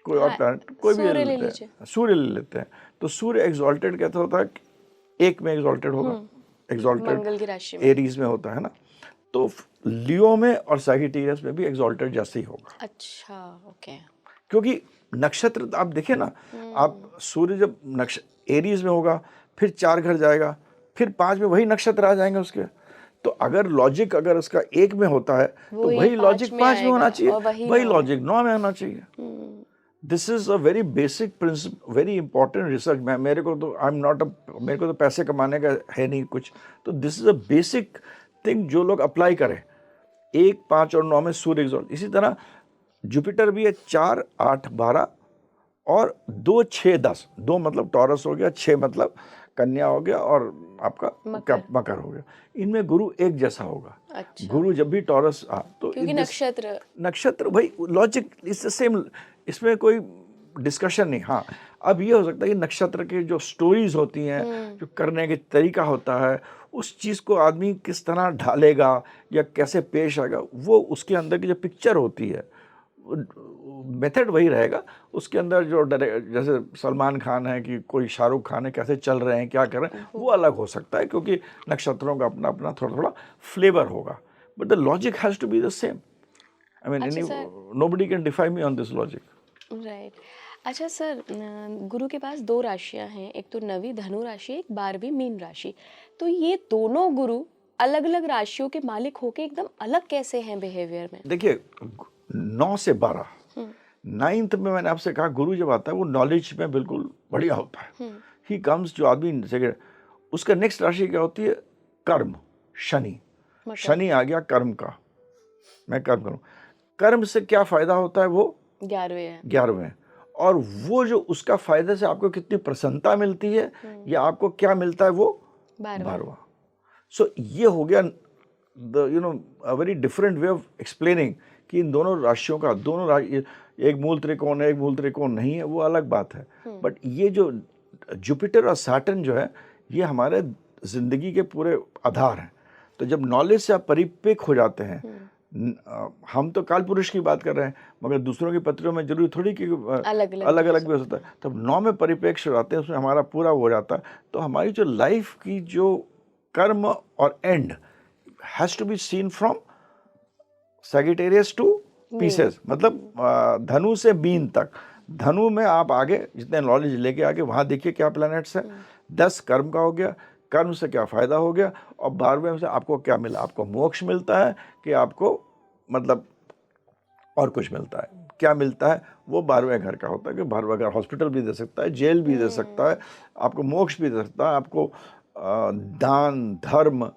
कोई और हाँ, प्लैनेट कोई भी सूर्य ले ले लेते लीजिए। हैं, सूर्य ले लेते हैं, तो सूर्य एग्जॉल्टेड कैसे होता है? एक में एग्जॉल्टेड होगा, एग्जॉल्टेड मंगल की राशि में। एरीज में होता है ना, तो लियो में और सैजिटेरियस में भी एग्जॉल्टेड जैसे ही होगा, अच्छा, ओके। क्योंकि नक्षत्र आप देखिए ना, आप सूर्य जब एरीज में होगा, फिर 4 घर जाएगा, फिर 5 में वही नक्षत्र आ जाएंगे उसके। तो अगर लॉजिक अगर उसका 1 में होता है तो वही वही लॉजिक 5 में 5 में होना आएगा चाहिए, और वही वही 9 में। लॉजिक 9 में होना चाहिए। This is a very basic principle, very important research. मेरे को तो मेरे को तो पैसे कमाने का है नहीं कुछ, तो this is a basic thing जो लोग अप्लाई करें। 1, 5 और 9 में सूर्य एग्जॉल्ट। इसी तरह जुपिटर भी है 4, 8, 12 और 2, 6, 10। 2 मतलब टॉरस हो गया, 6 मतलब कन्या हो गया और आपका मकर। मकर हो गया। इनमें गुरु एक जैसा होगा। अच्छा, गुरु जब भी टॉरस तो क्योंकि नक्षत्र भाई लॉजिक इज द सेम, इसमें कोई डिस्कशन नहीं। हाँ, अब ये हो सकता है कि नक्षत्र की जो स्टोरीज होती हैं, जो करने के तरीका होता है, उस चीज़ को आदमी किस तरह ढालेगा या कैसे पेश आएगा, वो उसके अंदर की जो पिक्चर होती है, मेथड वही रहेगा। उसके अंदर जो जैसे सलमान खान है कि कोई शाहरुख खान है, कैसे चल रहे हैं, क्या कर रहे हैं, वो अलग हो सकता है, क्योंकि नक्षत्रों का अपना अपना थोड़ा थोड़ा फ्लेवर होगा, but the logic has to be the same. I mean अच्छा sir, nobody can defy me on this logic. Right. अच्छा सर, गुरु के पास 2 राशियां हैं, एक तो 9वीं धनु राशि, एक 12वीं मीन राशि। तो ये दोनों गुरु अलग अलग राशियों के मालिक होके एकदम अलग कैसे हैं बिहेवियर में? देखिए, 9 से 12, 9th में मैंने आपसे कहा गुरु जब आता है वो नॉलेज में बिल्कुल बढ़िया होता है। ही कम्स, जो आदमी सेकंड, उसका नेक्स्ट राशि क्या होती है? कर्म, शनि। शनि आ गया कर्म का, मैं कर्म करूं। कर्म से क्या फायदा होता है? वो 11वें। और वो जो उसका फायदे से आपको कितनी प्रसन्नता मिलती है या आपको क्या मिलता है? वो 12वां। सो ये हो गया a very different way of explaining कि इन दोनों राशियों का, दोनों राशि, एक मूल त्रिकोण है, एक मूल त्रिकोण नहीं है, वो अलग बात है। बट ये जो जुपिटर और सैटर्न जो है, ये हमारे जिंदगी के पूरे आधार हैं। तो जब नॉलेज से आप परिपक्व हो जाते हैं, हम तो काल पुरुष की बात कर रहे हैं, मगर दूसरों की पत्रियों में जरूरी थोड़ी कि अलग अलग भी हो सकता है। तब 9 में परिप्रेक्ष्य हो जाते हैं, उसमें हमारा पूरा हो जाता है। तो हमारी जो लाइफ की जो कर्म और and has to be seen from Sagittarius to Pisces, मतलब धनु से मीन तक। धनु में आप आगे जितने नॉलेज लेके आगे, वहां देखिए क्या प्लैनेट्स हैं। 10 कर्म का हो गया, कर्म से क्या फायदा हो गया, और 12वें से आपको क्या मिला? आपको मोक्ष मिलता है कि आपको मतलब और कुछ मिलता है? क्या मिलता है? वो 12वें घर का होता है कि 12वां घर हॉस्पिटल भी दे सकता है, जेल भी दे सकता है, आपको मोक्ष भी दे सकता है, आपको दान धर्म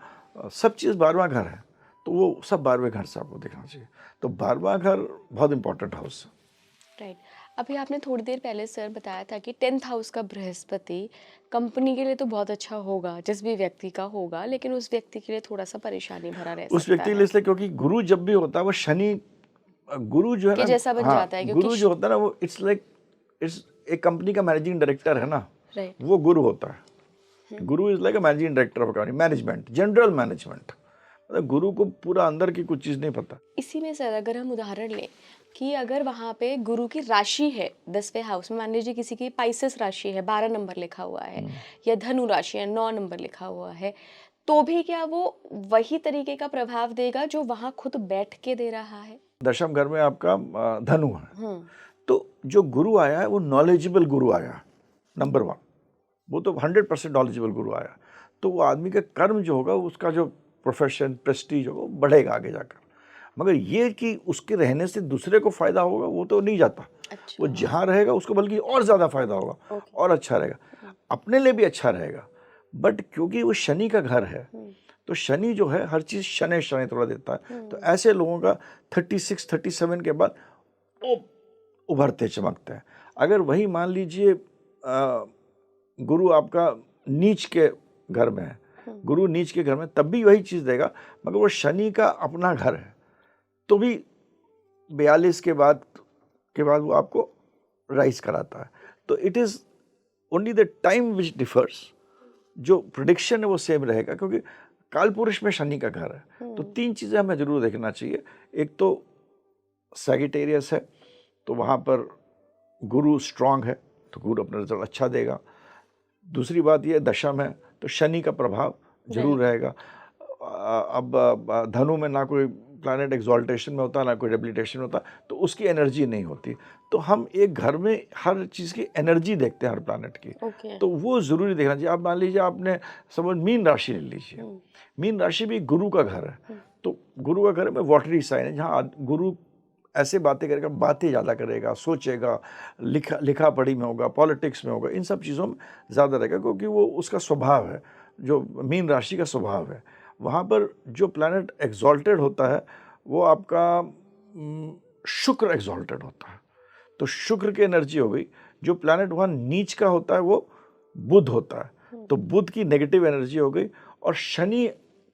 सब चीज़ 12वां घर है। तो वो सब 12वें घर से आपको देखना चाहिए। तो 12वां घर बहुत इंपॉर्टेंट हाउस है। राइट। अभी आपने थोड़ी देर पहले सर बताया था कि 10th हाउस का बृहस्पति कंपनी के लिए तो बहुत अच्छा होगा, जिस भी व्यक्ति का होगा, लेकिन उस व्यक्ति के लिए थोड़ा सा परेशानी भरा रह सकता है। उस व्यक्ति के लिए इसलिए क्योंकि गुरु जब भी होता है वो शनि, गुरु जो है ना, जैसा बन जाता है, गुरु जो होता है ना, वो इट्स एक कंपनी का मैनेजिंग डायरेक्टर है ना, वो गुरु होता है। गुरु is like a managing director of company, management, general management. मतलब गुरु को पूरा अंदर की कुछ चीज़ नहीं पता। इसी में सर अगर हम उदाहरण लें कि अगर वहाँ पे गुरु की राशि है 10वें हाउस में, मान लीजिए किसी की पाइसेस राशि है, 12 नंबर लिखा हुआ है, या धनु राशि है, 9 नंबर लिखा हुआ है, तो भी क्या वो वही तरीके का प्रभाव देगा जो वहाँ खुद बैठ के दे रहा है? दशम घर में आपका धनु है, तो जो गुरु आया है वो नॉलेजेबल गुरु आया, नंबर 1। वो तो 100% नॉलेजेबल गुरु आया, तो वो आदमी का कर्म जो होगा, उसका जो प्रोफेशन प्रेस्टीज होगा, वो बढ़ेगा आगे जाकर। मगर ये कि उसके रहने से दूसरे को फायदा होगा, वो तो नहीं जाता। अच्छा। वो जहाँ रहेगा उसको बल्कि और ज़्यादा फायदा होगा, और अच्छा रहेगा, अपने लिए भी अच्छा रहेगा। बट क्योंकि वो शनि का घर है, तो शनि जो है हर चीज़ शनि थोड़ा देता है। तो ऐसे लोगों का 36, 37 के बाद वो उभरते चमकते हैं। अगर वही मान लीजिए गुरु आपका नीच के घर में है, गुरु नीच के घर में, तब भी वही चीज़ देगा, मगर वो शनि का अपना घर है, तो भी 42 के बाद वो आपको राइज कराता है। तो it is only the time which differs, जो प्रिडिक्शन है वो सेम रहेगा, क्योंकि काल पुरुष में शनि का घर है। तो 3 चीज़ें हमें ज़रूर देखना चाहिए। एक तो सैगिटेरियस है, तो वहाँ पर गुरु स्ट्रांग है, तो गुरु अपना रिजल्ट अच्छा देगा। दूसरी बात ये दशम है, तो शनि का प्रभाव जरूर रहेगा। अब धनु में ना कोई प्लैनेट एक्सॉल्टेशन में होता, ना कोई डेबिलिटेशन होता, तो उसकी एनर्जी नहीं होती। तो हम एक घर में हर चीज़ की एनर्जी देखते हैं, हर प्लैनेट की। तो वो ज़रूरी देखना चाहिए। आप मान लीजिए, आपने समझ मीन राशि ले लीजिए, मीन राशि भी गुरु का घर है। तो गुरु का घर में वाटरी साइन है, जहाँ गुरु ऐसे बातें करेगा, बातें ज़्यादा करेगा, सोचेगा, लिखा पढ़ी में होगा, पॉलिटिक्स में होगा, इन सब चीज़ों में ज़्यादा रहेगा, क्योंकि वो उसका स्वभाव है, जो मीन राशि का स्वभाव है। वहाँ पर जो प्लैनेट एग्जॉल्टेड होता है वो आपका शुक्र एग्जॉल्टेड होता है। तो शुक्र की एनर्जी हो गई। जो प्लैनेट वहाँ नीच का होता है वो बुध होता है, तो बुध की नेगेटिव एनर्जी हो गई, और शनि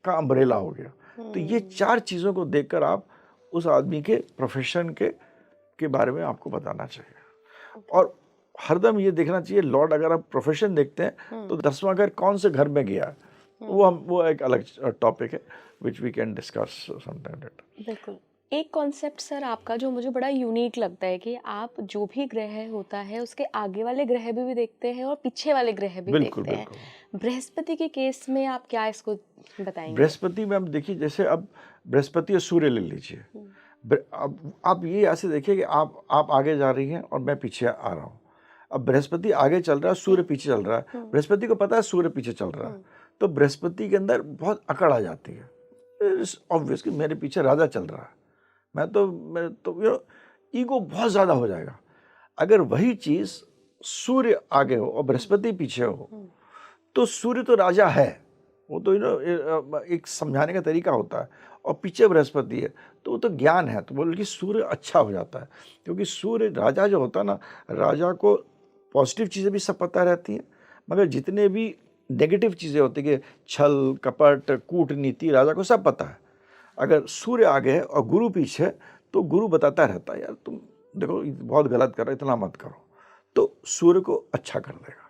का अम्ब्रेला हो गया। तो ये 4 चीज़ों को देखकर आप उस आदमी के प्रोफेशन के बारे में आपको बताना चाहिए। और हरदम ये देखना चाहिए, लॉर्ड अगर आप प्रोफेशन देखते हैं तो 10वां घर कौन से घर में गया है, वो एक अलग टॉपिक है, which we can discuss some time later. बिल्कुल। एक कॉन्सेप्ट सर आपका जो मुझे बड़ा यूनिक लगता है कि आप जो भी ग्रह होता है उसके आगे वाले ग्रह भी देखते हैं और पीछे वाले ग्रह भी देखते हैं। बृहस्पति के केस में आप क्या इसको बताएंगे? बृहस्पति में आप देखिए, जैसे अब बृहस्पति और सूर्य ले लीजिए। अब आप ये ऐसे देखिए कि आप आगे जा रही हैं और मैं पीछे आ रहा हूँ। अब बृहस्पति आगे चल रहा है, सूर्य पीछे चल रहा है। बृहस्पति को पता है सूर्य पीछे चल रहा है, तो बृहस्पति के अंदर बहुत अकड़ आ जाती है। ऑब्वियस कि मेरे पीछे राजा चल रहा है, मैं तो ईगो बहुत ज़्यादा हो जाएगा। अगर वही चीज़ सूर्य आगे हो और बृहस्पति पीछे हो, तो सूर्य तो राजा है, वो तो एक समझाने का तरीका होता है, और पीछे बृहस्पति है, तो वो तो ज्ञान है, तो बोल कि सूर्य अच्छा हो जाता है। क्योंकि सूर्य राजा जो होता है ना, राजा को पॉजिटिव चीज़ें भी सब पता रहती हैं, मगर जितने भी नेगेटिव चीज़ें होती हैं, छल कपट कूटनीति, राजा को सब पता है। अगर सूर्य आगे है और गुरु पीछे, तो गुरु बताता रहता है, यार तुम देखो बहुत गलत कर रहे हो, इतना मत करो, तो सूर्य को अच्छा कर देगा।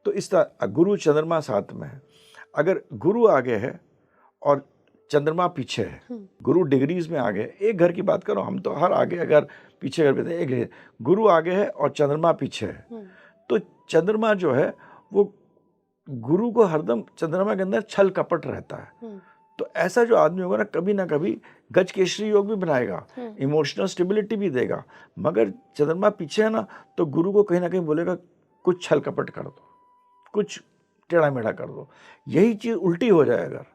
तो इस तरह गुरु चंद्रमा साथ में है। अगर गुरु आगे है और चंद्रमा पीछे है, गुरु डिग्रीज में आगे है, एक घर की बात करो, हम तो हर आगे अगर पीछे घर पे एक है, गुरु आगे है और चंद्रमा पीछे है, तो चंद्रमा जो है वो गुरु को हरदम चंद्रमा के अंदर छल कपट रहता है। तो ऐसा जो आदमी होगा ना कभी गज केसरी योग भी बनाएगा, इमोशनल स्टेबिलिटी भी देगा, मगर चंद्रमा पीछे है ना, तो गुरु को कहीं ना कहीं बोलेगा कुछ छल कपट कर दो, कुछ टेढ़ा मेढ़ा कर दो। यही चीज़ उल्टी हो जाए, अगर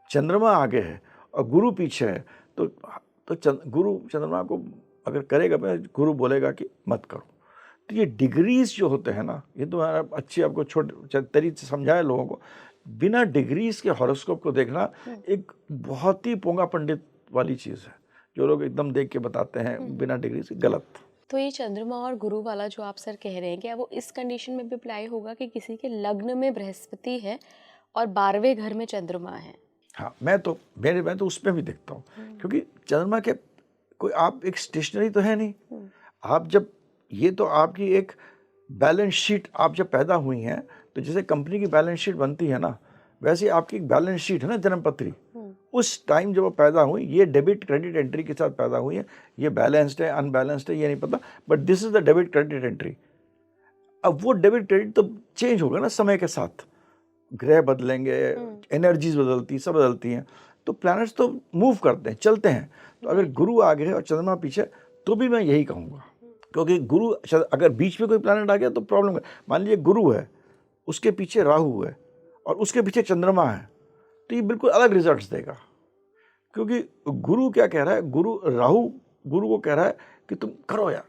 चंद्रमा आगे है और गुरु पीछे है, तो गुरु चंद्रमा को अगर करेगा, गुरु बोलेगा कि मत करो। तो ये डिग्रीज जो होते हैं ना, ये तो अच्छी आपको छोटे तरीके से समझाए लोगों को। बिना डिग्रीज के हॉरोस्कोप को देखना एक बहुत ही पोंगा पंडित वाली चीज़ है, जो लोग एकदम देख के बताते हैं बिना डिग्री से, गलत। तो ये चंद्रमा और गुरु वाला जो आप सर कह रहे हैं, क्या वो इस कंडीशन में भी अप्लाई होगा कि किसी के लग्न में बृहस्पति है और 12वें घर में चंद्रमा है? हाँ, मैं तो उसमें भी देखता हूँ, क्योंकि चंद्रमा के कोई आप एक स्टेशनरी तो है नहीं। आप जब ये तो आपकी एक बैलेंस शीट, आप जब पैदा हुई हैं, तो जैसे कंपनी की बैलेंस शीट बनती है ना, वैसे आपकी एक बैलेंस शीट है ना, जन्मपत्री। उस टाइम जब वो पैदा हुई, ये डेबिट क्रेडिट एंट्री के साथ पैदा हुई है। ये बैलेंस्ड है अनबैलेंस्ड है ये नहीं पता, but this is the debit credit entry. अब वो डेबिट क्रेडिट तो चेंज होगा ना समय के साथ, ग्रह बदलेंगे, एनर्जीज बदलती, सब बदलती हैं, तो प्लैनेट्स तो मूव करते हैं, चलते हैं। तो अगर गुरु आगे है और चंद्रमा पीछे, तो भी मैं यही कहूँगा, क्योंकि गुरु अगर बीच में कोई प्लैनेट आ गया तो प्रॉब्लम है। मान लीजिए गुरु है, उसके पीछे राहु है और उसके पीछे चंद्रमा है, तो ये बिल्कुल अलग रिजल्ट्स देगा। क्योंकि गुरु क्या कह रहा है, राहु गुरु को कह रहा है कि तुम करो यार,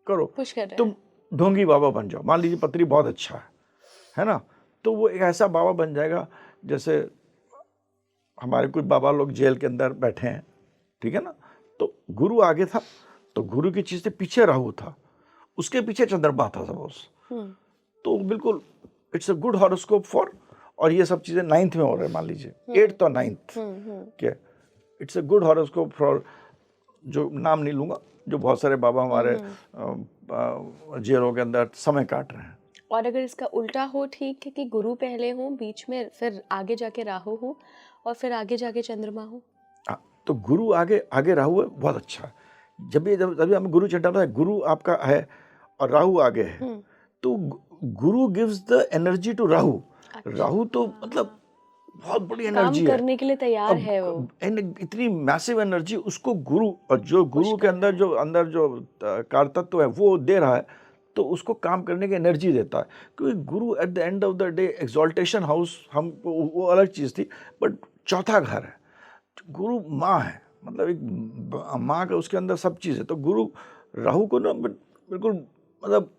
करो, तुम ढोंगी बाबा बन जाओ। मान लीजिए पत्री बहुत अच्छा है ना, तो वो एक ऐसा बाबा बन जाएगा, जैसे हमारे कुछ बाबा लोग जेल के अंदर बैठे हैं, ठीक है ना, तो गुरु आगे था, तो गुरु की चीज़ से पीछे राहु था, उसके पीछे चंद्रमा था सपोज, तो बिल्कुल it's a good horoscope for. और ये सब चीज़ें 9th में हो रहे हैं, मान लीजिए 8th और 9th, क्या it's a good horoscope for, जो नाम नहीं लूँगा, जो बहुत सारे बाबा हमारे जेलों के अंदर समय काट रहे हैं। और अगर इसका उल्टा हो, ठीक है कि गुरु पहले हो, बीच में फिर आगे जाके राहु हो, और फिर आगे जाके चंद्रमा हो। हाँ, तो गुरु आगे आगे राहु है, बहुत अच्छा है। जब हम गुरु चंडाल है, गुरु आपका है और राहु आगे है, हम्म। तो Guru gives the energy to Rahu. अच्छा। राहु तो मतलब बहुत बड़ी काम एनर्जी है। करने के लिए तैयार है वो। इतनी मैसिव एनर्जी उसको गुरु, और जो गुरु पुश के कर रहा अंदर जो कार तत्व है वो दे रहा है, तो उसको काम करने की एनर्जी देता है। क्योंकि गुरु at the end of the day exaltation house, हम वो अलग चीज़ थी, बट चौथा घर है। गुरु माँ है, मतलब एक माँ का उसके अंदर सब चीज़ है। तो गुरु राहु को ना बिल्कुल मतलब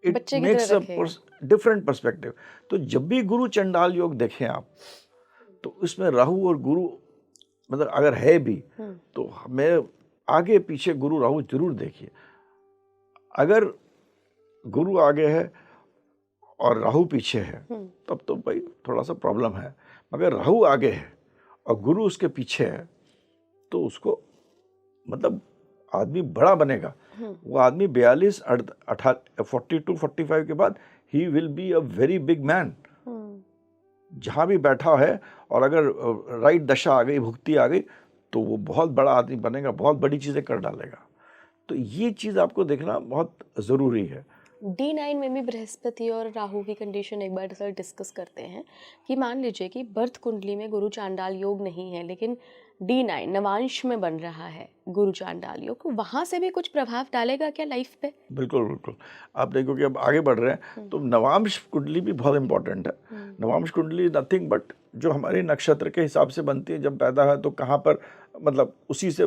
इट बच्चे की मेक्स तरह अ रखेगा। Different perspective. तो जब भी गुरु चंडाल योग देखें आप, तो इसमें राहु और गुरु मतलब अगर है भी, तो हमें आगे पीछे गुरु राहु जरूर देखिए। अगर गुरु आगे है और राहु पीछे है, तब तो भाई थोड़ा सा प्रॉब्लम है। मगर राहु आगे है और गुरु उसके पीछे है, तो उसको मतलब आदमी बड़ा बनेगा। वो आदमी 42 42 45 के बाद he will be a very big man. जहाँ भी बैठा है, और अगर राइट दशा आ गई, भुक्ति आ गई, तो वो बहुत बड़ा आदमी बनेगा, बहुत बड़ी चीज़ें कर डालेगा। तो ये चीज़ आपको देखना बहुत ज़रूरी है। D9 में भी बृहस्पति और राहु की कंडीशन एक बार सर डिस्कस करते हैं कि मान लीजिए कि बर्थ कुंडली में गुरु चांडाल योग नहीं है, लेकिन D9 नवांश में बन रहा है गुरु चांडाल योग, वहाँ से भी कुछ प्रभाव डालेगा क्या लाइफ पे? बिल्कुल बिल्कुल। आप देखो कि अब आगे बढ़ रहे हैं, तो नवांश कुंडली भी बहुत इंपॉर्टेंट है। नवांश कुंडली नथिंग बट जो हमारे नक्षत्र के हिसाब से बनती है, जब पैदा है तो कहाँ पर, मतलब उसी से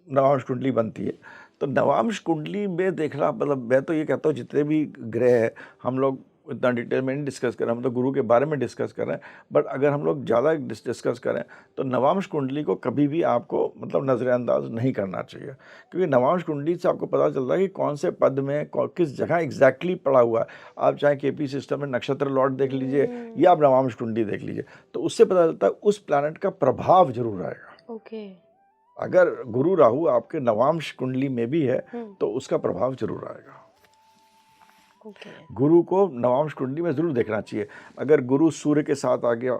नवांश कुंडली बनती है। तो नवांश कुंडली में देखना, मतलब मैं तो ये कहता हूँ जितने भी ग्रह हैं, हम लोग इतना डिटेल में नहीं डिस्कस कर रहे हैं, हम तो गुरु के बारे में डिस्कस कर रहे हैं। बट अगर हम लोग ज़्यादा डिस्कस करें, तो नवांश कुंडली को कभी भी आपको मतलब नज़रअंदाज नहीं करना चाहिए। क्योंकि नवांश कुंडली से आपको पता चलता है कि कौन से पद में किस जगह एग्जैक्टली पड़ा हुआ है। आप चाहे केपी सिस्टम में नक्षत्र लॉट देख लीजिए, या आप नवांश कुंडली देख लीजिए, तो उससे पता चलता है उस प्लैनेट का प्रभाव जरूर आएगा। ओके। अगर गुरु राहु आपके नवांश कुंडली में भी है, तो उसका प्रभाव जरूर आएगा। गुरु को नवांश कुंडली में जरूर देखना चाहिए। अगर गुरु सूर्य के साथ आ गया,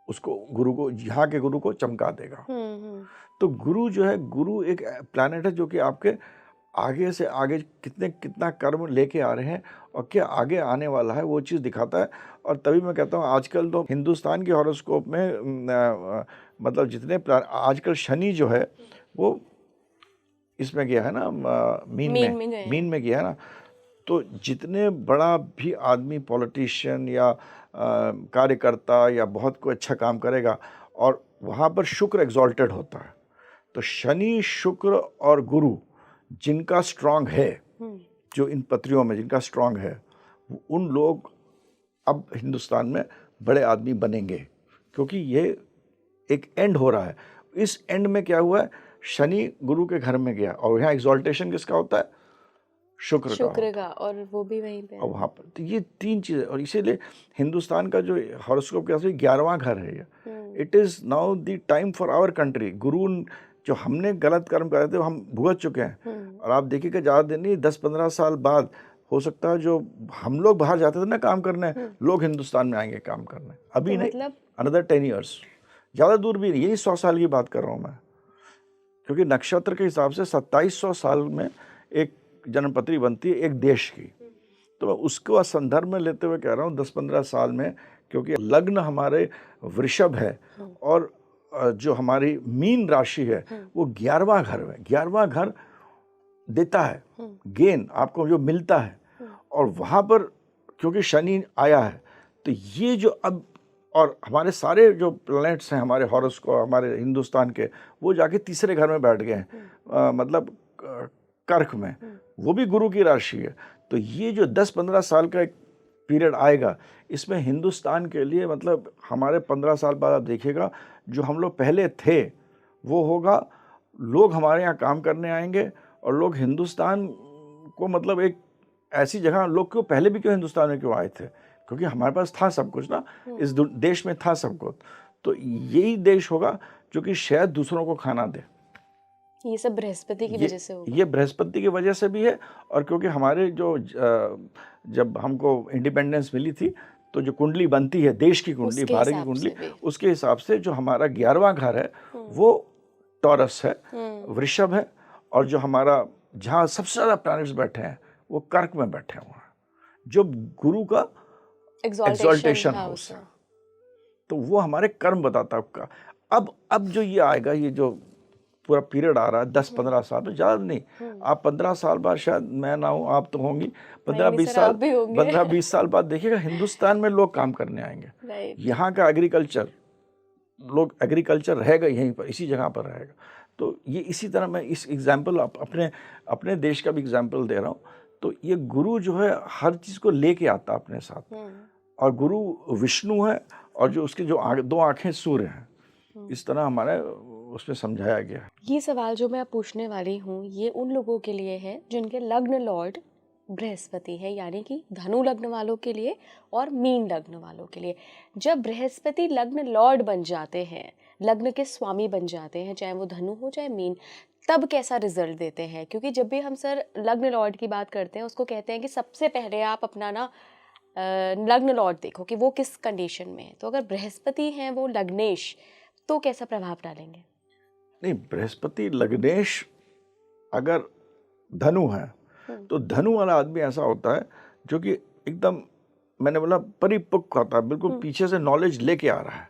उसको गुरु को, यहाँ के गुरु को चमका देगा। तो गुरु जो है, गुरु एक प्लैनेट है जो कि आपके आगे से आगे कितना कर्म लेके आ रहे हैं और क्या आगे आने वाला है, वो चीज़ दिखाता है। और तभी मैं कहता हूँ आजकल तो हिंदुस्तान के हॉरोस्कोप में मतलब जितने आजकल शनि जो है वो इसमें गया है ना, मीन में गया है ना। तो जितने बड़ा भी आदमी पॉलिटिशियन या कार्यकर्ता या बहुत कोई अच्छा काम करेगा, और वहाँ पर शुक्र एग्जॉल्टेड होता है, तो शनि, शुक्र और गुरु जिनका स्ट्रांग है, जो इन पत्रियों में जिनका स्ट्रांग है, उन लोग अब हिंदुस्तान में बड़े आदमी बनेंगे। क्योंकि ये एक एंड हो रहा है। इस एंड में क्या हुआ है, शनि गुरु के घर में गया, और यहाँ एग्जॉल्टेशन किसका होता है, शुक्र का, और वो भी वहीं पे है। और वहाँ पर तो ये तीन चीज़ें, और इसीलिए हिंदुस्तान का जो हॉरोस्कोप के हिसाब से 11वां घर है ये। It is now the time for our country. Guru जो हमने गलत कर्म करे थे, हम भुगत चुके हैं। और आप देखिएगा ज़्यादा दिन नहीं, 10-15 साल बाद हो सकता है जो हम लोग बाहर जाते थे ना काम करने, लोग हिंदुस्तान में आएंगे काम करने। अभी तो नहीं, मतलब अनदर 10 ईयर्स, ज़्यादा दूर भी नहीं, यही 100 साल की बात कर रहा हूँ मैं। क्योंकि नक्षत्र के हिसाब से 2700 साल में एक जन्मपत्री बनती है एक देश की। तो मैं उसको संदर्भ में लेते हुए कह रहा हूँ 10-15 साल में, क्योंकि लग्न हमारे वृषभ है और जो हमारी मीन राशि है वो 11वां घर है। 11वां घर देता है गेन, आपको जो मिलता है। और वहाँ पर क्योंकि शनि आया है, तो ये जो अब, और हमारे सारे जो प्लैनेट्स हैं हमारे हॉरोस्कोप, हमारे हिंदुस्तान के, वो जाके तीसरे घर में बैठ गए हैं, मतलब कर्क में, वो भी गुरु की राशि है। तो ये जो 10-15 साल का एक पीरियड आएगा, इसमें हिंदुस्तान के लिए, मतलब हमारे 15 साल बाद आप देखिएगा जो हम लोग पहले थे वो होगा। लोग हमारे यहाँ काम करने आएंगे, और लोग हिंदुस्तान को, मतलब एक ऐसी जगह, लोग क्यों पहले भी क्यों हिंदुस्तान में क्यों आए थे, क्योंकि हमारे पास था सब कुछ ना, इस देश में था सब कुछ। तो यही देश होगा जो कि शायद दूसरों को खाना दे। ये सब बृहस्पति की वजह से होगा। ये बृहस्पति की वजह से भी है, और क्योंकि हमारे जो जब हमको इंडिपेंडेंस मिली थी, तो जो कुंडली बनती है, देश की कुंडली, उसके भारत की हिसाब कुंडली, से भी। उसके हिसाब से जो हमारा 11वां घर है वो टॉरस है, वृषभ है, और जो हमारा जहाँ सबसे ज़्यादा प्लैनेट्स बैठे हैं वो कर्क में बैठे हुए हैं, जो गुरु का एग्जॉल्टेशन हाउस है। तो वो हमारे कर्म बताता है आपका। अब जो ये आएगा, ये जो पूरा पीरियड आ रहा है 10-15 साल में, ज़्यादा नहीं, आप 15 साल बाद, शायद मैं ना हूँ, आप तो होंगी, 15-20 साल, 15-20 साल बाद देखिएगा हिंदुस्तान में लोग काम करने आएंगे। यहाँ का एग्रीकल्चर, लोग एग्रीकल्चर रहेगा यहीं पर, इसी जगह पर रहेगा। तो ये इसी तरह मैं इस एग्जाम्पल अपने देश का भी एग्जाम्पल दे रहा हूँ। तो ये गुरु जो है हर चीज़ को लेके आता अपने साथ, और गुरु विष्णु है, और जो उसके जो दो आंखें सूर्य हैं, इस तरह हमारे उसमें समझाया गया है। ये सवाल जो मैं पूछने वाली हूँ ये उन लोगों के लिए है जिनके लग्न लॉर्ड बृहस्पति है, यानी कि धनु लग्न वालों के लिए और मीन लग्न वालों के लिए। जब बृहस्पति लग्न लॉर्ड बन जाते हैं, लग्न के स्वामी बन जाते हैं, चाहे वो धनु हो चाहे मीन, तब कैसा रिजल्ट देते हैं? क्योंकि जब भी हम सर लग्न लॉर्ड की बात करते हैं उसको कहते हैं कि सबसे पहले आप अपना ना लग्न लॉर्ड देखो कि वो किस कंडीशन में है। तो अगर बृहस्पति हैं वो लग्नेश, तो कैसा प्रभाव डालेंगे? नहीं, बृहस्पति लग्नेश अगर धनु है तो धनु वाला आदमी ऐसा होता है जो कि एकदम, मैंने बोला, परिपक्व होता है, बिल्कुल पीछे से नॉलेज लेके आ रहा है।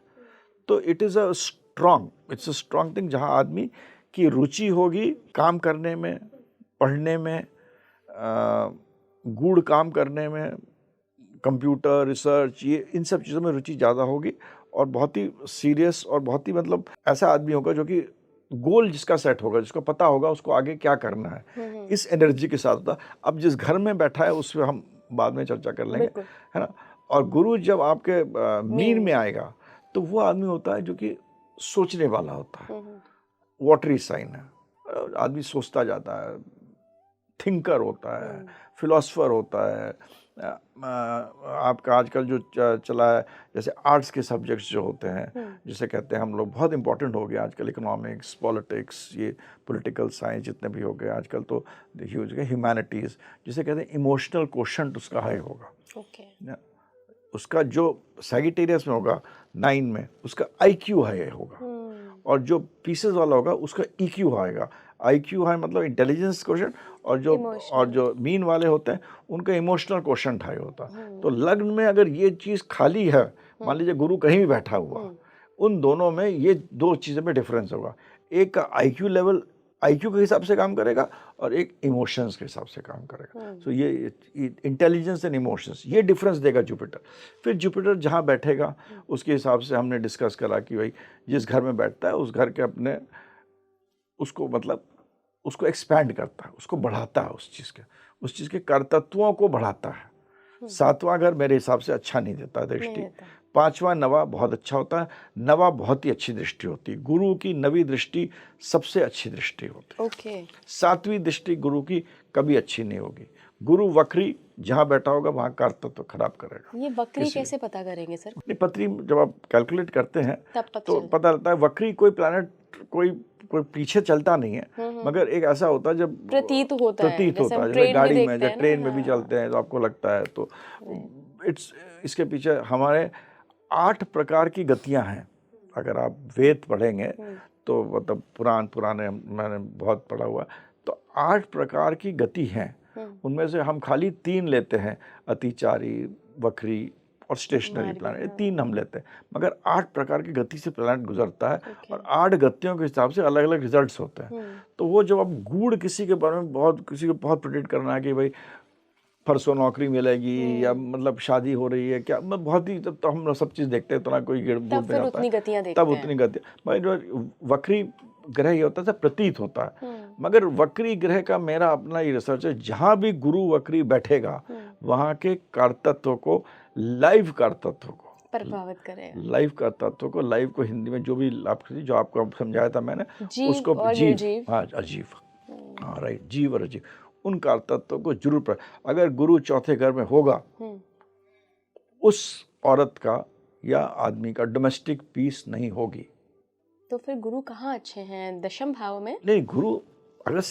तो इट्स अ स्ट्रॉन्ग थिंग, जहाँ आदमी की रुचि होगी काम करने में, पढ़ने में, गूढ़ काम करने में, कंप्यूटर रिसर्च, ये इन सब चीज़ों में रुचि ज़्यादा होगी, और बहुत ही सीरियस और बहुत ही मतलब ऐसा आदमी होगा जो कि गोल जिसका सेट होगा, जिसको पता होगा उसको आगे क्या करना है, इस एनर्जी के साथ होता। अब जिस घर में बैठा है उस पर हम बाद में चर्चा कर लेंगे, है ना। और गुरु जब आपके मीन में आएगा तो वो आदमी होता है जो कि सोचने वाला होता है, वाटरी साइन है, आदमी सोचता जाता है, थिंकर होता है, फिलोसफर होता है। आपका आजकल जो चला है, जैसे आर्ट्स के सब्जेक्ट्स जो होते हैं, जिसे कहते हैं हम लोग, बहुत इंपॉर्टेंट हो गए आजकल, इकोनॉमिक्स, पॉलिटिक्स, ये पॉलिटिकल साइंस जितने भी हो गए आजकल, तो देखिए ह्यूमैनिटीज़, जिसे कहते हैं इमोशनल क्वोशंट उसका हाई होगा। उसका जो सैजिटेरियस में होगा 9 में, उसका IQ हाई होगा, और जो पीसेस वाला होगा उसका EQ आएगा। IQ हाई मतलब इंटेलिजेंस क्वोशंट, और जो मीन वाले होते हैं उनका इमोशनल क्वोशंट हाई होता है। तो लग्न में अगर ये चीज़ खाली है, मान लीजिए गुरु कहीं भी बैठा हुआ, उन दोनों में ये दो चीज़ों में डिफरेंस होगा। एक का IQ लेवल IQ के हिसाब से काम करेगा, और एक इमोशंस के हिसाब से काम करेगा। सो ये इंटेलिजेंस एंड इमोशंस, ये डिफरेंस देगा जुपिटर। फिर जुपिटर जहाँ बैठेगा उसके हिसाब से हमने डिस्कस करा कि भाई जिस घर में बैठता है उस घर के अपने, उसको मतलब उसको एक्सपैंड करता है, उसको बढ़ाता है, उस चीज़ के कर्तत्वों को बढ़ाता है। 7वां घर मेरे हिसाब से अच्छा नहीं देता दृष्टि। 5वां नवा बहुत अच्छा होता है, नवा बहुत ही अच्छी दृष्टि होती है। गुरु की 9वीं दृष्टि सबसे अच्छी दृष्टि होती है। 7वीं दृष्टि गुरु की कभी अच्छी नहीं होगी। गुरु वक्री जहाँ बैठा होगा वहाँ कर्तत्व खराब करेगा। ये वक्री कैसे पता करेंगे सर? नहीं, पत्री जब आप कैलकुलेट करते हैं तो पता लगता है। वक्री कोई प्लैनेट कोई पीछे चलता नहीं है, मगर एक ऐसा होता है जब प्रतीत होता है, जैसे गाड़ी में, जब ट्रेन में भी चलते हैं तो आपको लगता है। तो इसके पीछे हमारे 8 प्रकार की गतियां हैं। अगर आप वेद पढ़ेंगे तो मतलब पुराने मैंने बहुत पढ़ा हुआ, तो 8 प्रकार की गति हैं। उनमें से हम खाली 3 लेते हैं, अतिचारी, वक्री और स्टेशनरी प्लैनेट, 3 हम लेते हैं, मगर 8 प्रकार की गति से प्लैनेट गुजरता है। और 8 गतियों के हिसाब से अलग अलग रिजल्ट्स होते हैं। तो वो जब आप गूढ़ किसी के बारे में किसी को बहुत प्रेडिक्ट करना है कि भाई परसों नौकरी मिलेगी, या मतलब शादी हो रही है क्या, मैं बहुत ही, तब तो हम सब चीज़ देखते हैं, तो ना कोई गिर गुड़ में जाता है, तब उतनी गतियाँ। भाई जो वक्री ग्रह ये होता है प्रतीत होता है, मगर वक्री ग्रह का मेरा अपना ही रिसर्च है, जहाँ भी गुरु वक्री बैठेगा वहाँ के कर्तत्व को, लाइव कर्तत्व को प्रभावित करेगा। लाइव को हिंदी में जो भी जो आपको समझाया था मैंने, उसको जीव, हाँ अजीव, हाँ राइट, जीव और अजीव, उन कर्तत्व को जरूर अगर गुरु चौथे घर में होगा, उस औरत का या आदमी का डोमेस्टिक पीस नहीं होगी। तो फिर गुरु कहाँ अच्छे हैं? दशम भाव में? नहीं, गुरु अगर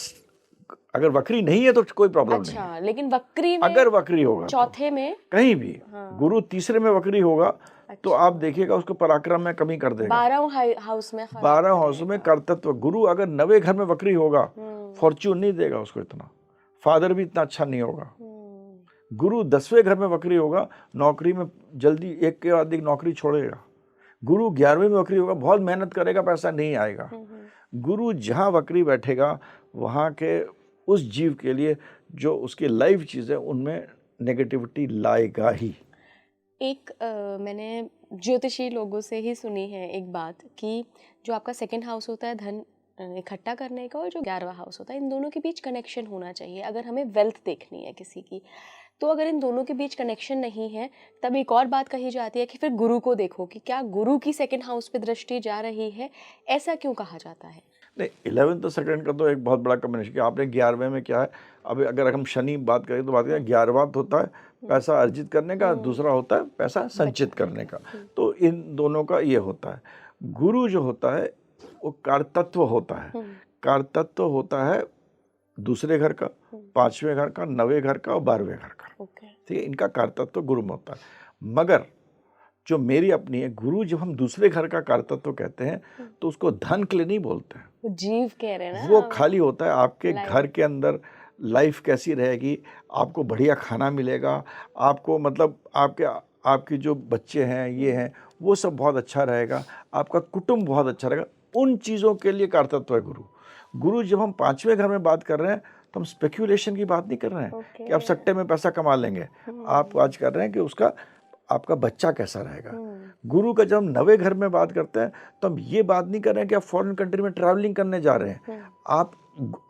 अगर वक्री नहीं है तो कोई प्रॉब्लम नहीं है। अच्छा, लेकिन वक्री में अगर वक्री होगा तो चौथे में कहीं भी हाँ। गुरु तीसरे में वक्री होगा तो अच्छा। आप देखिएगा उसको पराक्रम में कमी कर देगा। 12 हाउस में खराब 12 हाउस करेगा। में कर्तृत्व। गुरु अगर 9वें घर में वक्री होगा, फॉर्च्यून नहीं देगा उसको इतना, फादर भी इतना अच्छा नहीं होगा। गुरु 10वें घर में वक्री होगा, नौकरी में जल्दी एक के बाद एक नौकरी छोड़ेगा। गुरु 11वें में वक्री होगा, बहुत मेहनत करेगा, पैसा नहीं आएगा। गुरु जहाँ वक्री बैठेगा वहाँ के उस जीव के लिए जो उसकी लाइफ चीज़ है उनमें नेगेटिविटी लाएगा ही। एक मैंने ज्योतिषी लोगों से ही सुनी है एक बात कि जो आपका सेकंड हाउस होता है धन इकट्ठा करने का, और जो 11वां हाउस होता है, इन दोनों के बीच कनेक्शन होना चाहिए अगर हमें वेल्थ देखनी है किसी की। तो अगर इन दोनों के बीच कनेक्शन नहीं है तब एक और बात कही जाती है कि फिर गुरु को देखो कि क्या गुरु की सेकंड हाउस पे दृष्टि जा रही है। ऐसा क्यों कहा जाता है? नहीं, 11th सेकंड का तो एक बहुत बड़ा कॉम्बिनेशन कि आपने 11वें में क्या है। अब अगर हम शनि बात करें तो बात करें 11वां होता है पैसा अर्जित करने का, दूसरा होता है पैसा संचित करने का। तो इन दोनों का ये होता है। गुरु जो होता है वो कारतत्व होता है। कारतत्व होता है दूसरे घर का, 5वें घर का, 9वें घर का और 12वें घर का। ठीक है, इनका कारतत्व गुरु में होता है। मगर जो मेरी अपनी है, गुरु जब हम दूसरे घर का कारतत्व कहते हैं तो उसको धन के लिए नहीं बोलते हैं, वो जीव कह रहे हैं ना, वो खाली होता है आपके घर के अंदर लाइफ कैसी रहेगी, आपको बढ़िया खाना मिलेगा, आपको मतलब आपके जो बच्चे हैं ये हैं वो सब बहुत अच्छा रहेगा, आपका कुटुंब बहुत अच्छा रहेगा। उन चीज़ों के लिए कारतत्व है गुरु। गुरु जब हम 5वें घर में बात कर रहे हैं तो हम स्पेक्यूलेशन की बात नहीं कर रहे हैं कि आप सट्टे में पैसा कमा लेंगे। आप आज कर रहे हैं कि उसका आपका बच्चा कैसा रहेगा। गुरु का जब हम 9वें घर में बात करते हैं तो हम ये बात नहीं कर रहे हैं कि आप फॉरेन कंट्री में ट्रैवलिंग करने जा रहे हैं।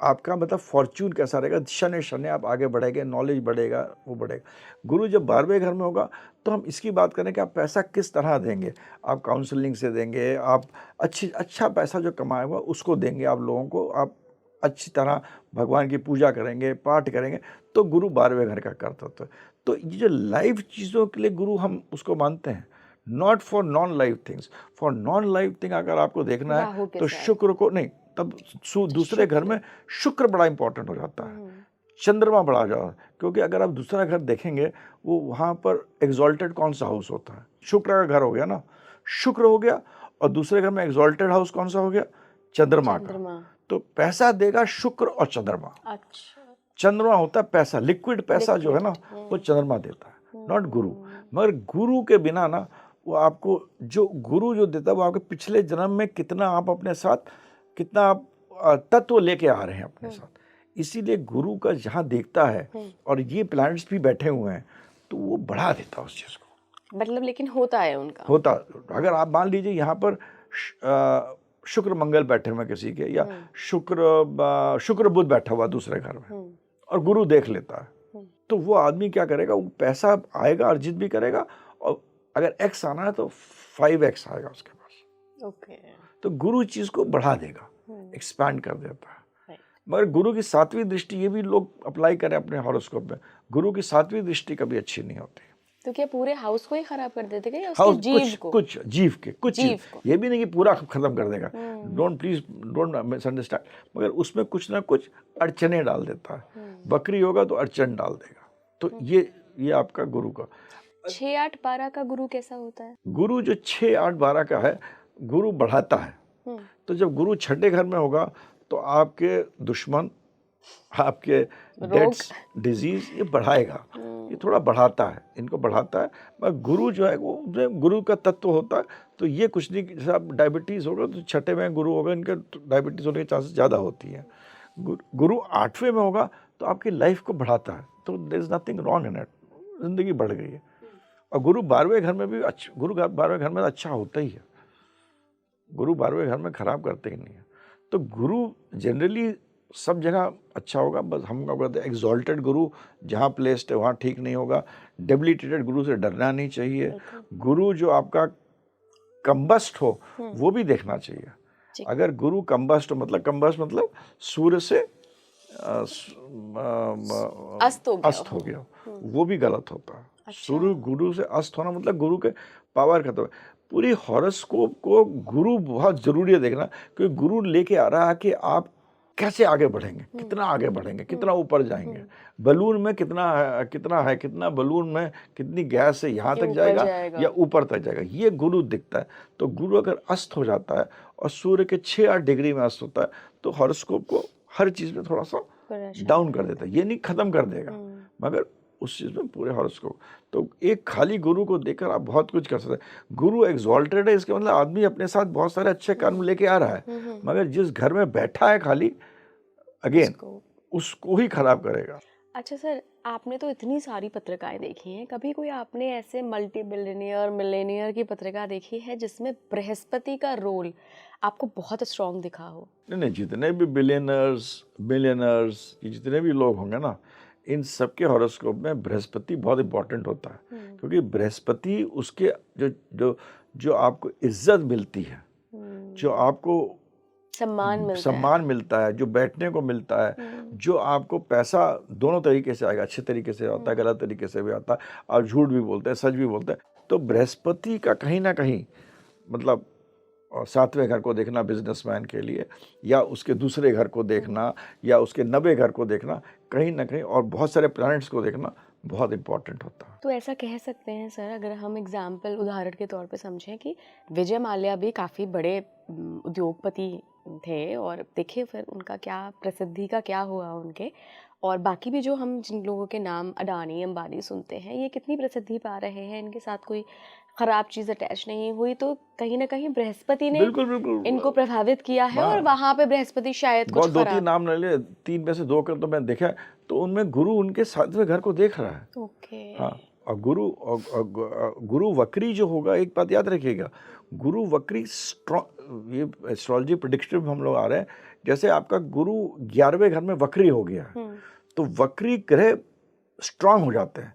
आपका मतलब फॉर्च्यून कैसा रहेगा, शनि शनि आप आगे बढ़ेंगे, नॉलेज बढ़ेगा, वो बढ़ेगा। गुरु जब 12वें घर में होगा तो हम इसकी बात करें कि आप पैसा किस तरह देंगे। आप काउंसलिंग से देंगे, आप अच्छा पैसा जो कमाया हुआ उसको देंगे आप लोगों को, आप अच्छी तरह भगवान की पूजा करेंगे, पाठ करेंगे, तो गुरु 12वें घर का कर्तव्य। तो ये जो लाइफ चीज़ों के लिए गुरु हम उसको मानते हैं, not for non life things. For non life thing अगर आपको देखना है तो शुक्र को नहीं, तब दूसरे घर में शुक्र बड़ा इंपॉर्टेंट हो जाता है, चंद्रमा बड़ा हो जाता है। क्योंकि अगर आप दूसरा घर देखेंगे वो वहाँ पर एग्जॉल्टेड कौन सा हाउस होता है, शुक्र का घर हो गया ना, शुक्र हो गया। और दूसरे घर में एग्जॉल्टेड हाउस कौन सा हो गया, चंद्रमा का। तो पैसा देगा शुक्र और चंद्रमा। अच्छा, चंद्रमा होता है पैसा, लिक्विड पैसा जो है ना वो चंद्रमा देता है, नॉट गुरु। मगर गुरु के बिना ना वो आपको जो गुरु जो देता है वो आपके पिछले जन्म में कितना आप अपने साथ कितना आप तत्व लेके आ रहे हैं अपने साथ, इसीलिए गुरु का जहाँ देखता है और ये प्लैनेट्स भी बैठे हुए हैं तो वो बढ़ा देता है उस चीज़ को। मतलब लेकिन होता है उनका, होता। अगर आप मान लीजिए यहाँ पर शुक्र मंगल बैठे हुए किसी के, या शुक्र बुध बैठा हुआ दूसरे घर में और गुरु देख लेता है, तो वो आदमी क्या करेगा, वो पैसा आएगा, अर्जित भी करेगा, और अगर x आना है तो 5x आएगा उसके पास। तो गुरु चीज को बढ़ा देगा, एक्सपैंड कर देता है। मगर गुरु की 7वीं दृष्टि, ये भी लोग अप्लाई करें अपने हॉरोस्कोप में, गुरु की 7वीं दृष्टि कभी अच्छी नहीं होती। तो क्या पूरे हाउस को ही खराब कर देते क्या, उसके जीव को? कुछ जीव के, कुछ जीव को। ये भी नहीं कि पूरा खत्म कर देगा, डोंट मिसअंडरस्टैंड, मगर उसमें कुछ ना कुछ अड़चने डाल देता है। बकरी होगा तो अड़चन डाल देगा। तो ये आपका गुरु का 6, 8, 12 का गुरु कैसा होता है? गुरु जो 6, 8, 12 का है, गुरु बढ़ाता है। तो जब गुरु 6ठे घर में होगा तो आपके दुश्मन, आपके डेथ्स, डिजीज, ये बढ़ाएगा, ये थोड़ा बढ़ाता है, इनको बढ़ाता है। मगर गुरु जो है वो गुरु का तत्व होता है, तो ये कुछ नहीं, जैसे आप डायबिटीज़ होगा तो 6ठे में गुरु होगा, इनके डायबिटीज़ होने के चांसेस ज़्यादा होती हैं। गुरु 8वें में होगा तो आपकी लाइफ को बढ़ाता है, तो there is nothing wrong in it, जिंदगी बढ़ गई है। और गुरु 12वें घर में भी अच्छा, गुरु 12वें घर में अच्छा होता ही है, गुरु 12वें घर में खराब करते ही नहीं है। तो गुरु जनरली सब जगह अच्छा होगा, बस हम क्या कहते हैं एग्जॉल्टेड गुरु जहाँ प्लेस्ड है वहाँ ठीक नहीं होगा। डेबिलिटेटेड गुरु से डरना नहीं चाहिए। गुरु जो आपका कंबस्ट हो वो भी देखना चाहिए। अगर गुरु कंबस्ट मतलब सूर्य से अस्त हो गया, वो भी गलत होता है। सूर्य गुरु से अस्त होना मतलब गुरु के पावर खत्म है। पूरी हॉरोस्कोप को गुरु बहुत जरूरी है देखना, क्योंकि गुरु लेके आ रहा है कि आप कैसे आगे बढ़ेंगे, कितना आगे बढ़ेंगे, कितना ऊपर जाएंगे, बलून में कितना बलून में कितनी गैस है, यहाँ ये तक ऊपर जाएगा जाएगा। या ऊपर तक जाएगा, ये गुरु दिखता है। तो गुरु अगर अस्त हो जाता है और सूर्य के 6-8 डिग्री में अस्त होता है तो हॉरोस्कोप को हर चीज में थोड़ा सा परेशान डाउन कर देता है। ये नहीं खत्म कर देगा, मगर उस चीज में पूरे हॉरोस्कोप। तो एक खाली गुरु को देखकर आप बहुत कुछ कर सकते हैं। गुरु एग्जॉल्टेड है, इसके मतलब आदमी अपने साथ बहुत सारे अच्छे कर्म लेके आ रहा है, मगर जिस घर में बैठा है खाली, अगेन उसको ही खराब करेगा। अच्छा सर, आपने तो इतनी सारी पत्रिकाएं देखी हैं, कभी कोई आपने ऐसे मल्टी बिलियनियर मिलेनियर की पत्रिका देखी है जिसमें बृहस्पति का रोल आपको बहुत स्ट्रॉन्ग दिखा हो? नहीं, जितने भी बिलियनर्स बिलियनर्स जितने भी लोग होंगे ना, इन सबके हॉरोस्कोप में बृहस्पति बहुत इंपॉर्टेंट होता है, क्योंकि बृहस्पति उसके जो जो जो आपको इज्जत मिलती है, जो आपको सम्मान मिलता है, जो बैठने को मिलता है, जो आपको पैसा दोनों तरीके से आएगा, अच्छे तरीके से आता है, गलत तरीके से भी आता है, आप झूठ भी बोलते हैं, सच भी बोलते हैं। तो बृहस्पति का कहीं ना कहीं मतलब 7वें घर को देखना बिजनेसमैन के लिए, या उसके दूसरे घर को देखना, या उसके 90 घर को देखना, कहीं ना कहीं, और बहुत सारे प्लैनेट्स को देखना बहुत इंपॉर्टेंट होता है। तो ऐसा कह सकते हैं सर, अगर हम उदाहरण के तौर पे समझें कि विजय माल्या भी काफ़ी बड़े उद्योगपति थे, और देखिए फिर उनका क्या प्रसिद्धि का क्या हुआ उनके, और बाकी भी जो हम जिन लोगों के नाम अडानी अंबानी सुनते हैं, ये कितनी प्रसिद्धि पा रहे हैं, इनके साथ कोई ख़राब चीज़ अटैच नहीं हुई, तो कहीं ना कहीं बृहस्पति ने बिल्कुल इनको प्रभावित किया है, और वहाँ पे बृहस्पति शायद कुछ बहुत 2-3 नाम ले ले, 3 में से 2 कर तो मैंने देखा, तो उनमें गुरु उनके 7वें घर को देख रहा है। ओके। हाँ, और गुरु वक्री जो होगा, एक बात याद रखिएगा, गुरु वक्री ये एस्ट्रोलॉजी प्रेडिक्टिव हम लोग आ रहे हैं, जैसे आपका गुरु 11वें घर में वक्री हो गया है, तो वक्री ग्रह स्ट्रांग हो जाते हैं,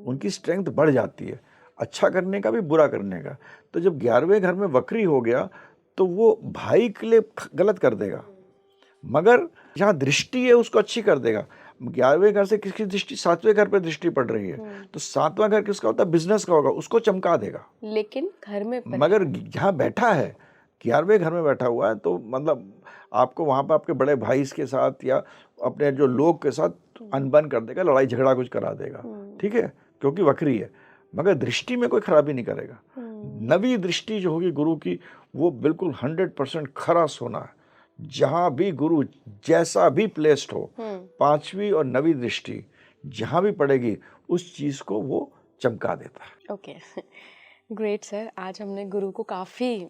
उनकी स्ट्रेंथ बढ़ जाती है, अच्छा करने का भी बुरा करने का। तो जब 11वें घर में वक्री हो गया तो वो भाई के लिए गलत कर देगा, मगर जहाँ दृष्टि है उसको अच्छी कर देगा। 11वें घर से किसकी दृष्टि, 7वें घर पे दृष्टि पड़ रही है, तो 7वां घर किसका होता है, बिजनेस का होगा, उसको चमका देगा। लेकिन घर में मगर जहाँ बैठा है, 11वें घर में बैठा हुआ है, तो मतलब आपको वहाँ पर आपके बड़े भाई के साथ या अपने जो लोग के साथ अनबन कर देगा, लड़ाई झगड़ा कुछ करा देगा, ठीक है, क्योंकि वक्री है, मगर दृष्टि में कोई खराबी नहीं करेगा। नवी दृष्टि जो होगी गुरु की, वो बिल्कुल 100% खरा सोना है। जहाँ भी गुरु जैसा भी प्लेस्ड हो, 5वीं और 9वीं दृष्टि जहाँ भी पड़ेगी, उस चीज़ को वो चमका देता है। ओके, ग्रेट सर, आज हमने गुरु को काफ़ी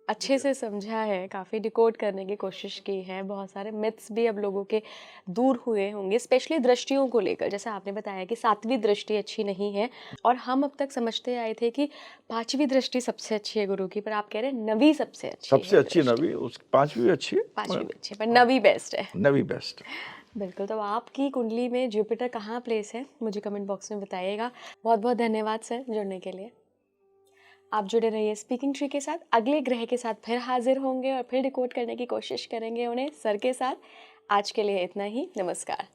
अच्छे से समझा है, काफ़ी डिकोड करने की कोशिश की है, बहुत सारे मिथ्स भी अब लोगों के दूर हुए होंगे, स्पेशली दृष्टियों को लेकर। जैसे आपने बताया कि 7वीं दृष्टि अच्छी नहीं है, और हम अब तक समझते आए थे कि 5वीं दृष्टि सबसे अच्छी है गुरु की, पर आप कह रहे हैं 9वीं सबसे अच्छी है। सबसे अच्छी 9वीं, 5वीं भी अच्छी है, 5वीं भी अच्छी है, पर 9वीं बेस्ट है। 9वीं बेस्ट। बिल्कुल। तो आपकी कुंडली में जुपिटर कहाँ प्लेस है, मुझे कमेंट बॉक्स में बताइएगा। बहुत बहुत धन्यवाद सर जुड़ने के लिए। आप जुड़े रहिए स्पीकिंग ट्री के साथ, अगले ग्रह के साथ फिर हाजिर होंगे और फिर डिकोड करने की कोशिश करेंगे उन्हें सर के साथ। आज के लिए इतना ही, नमस्कार।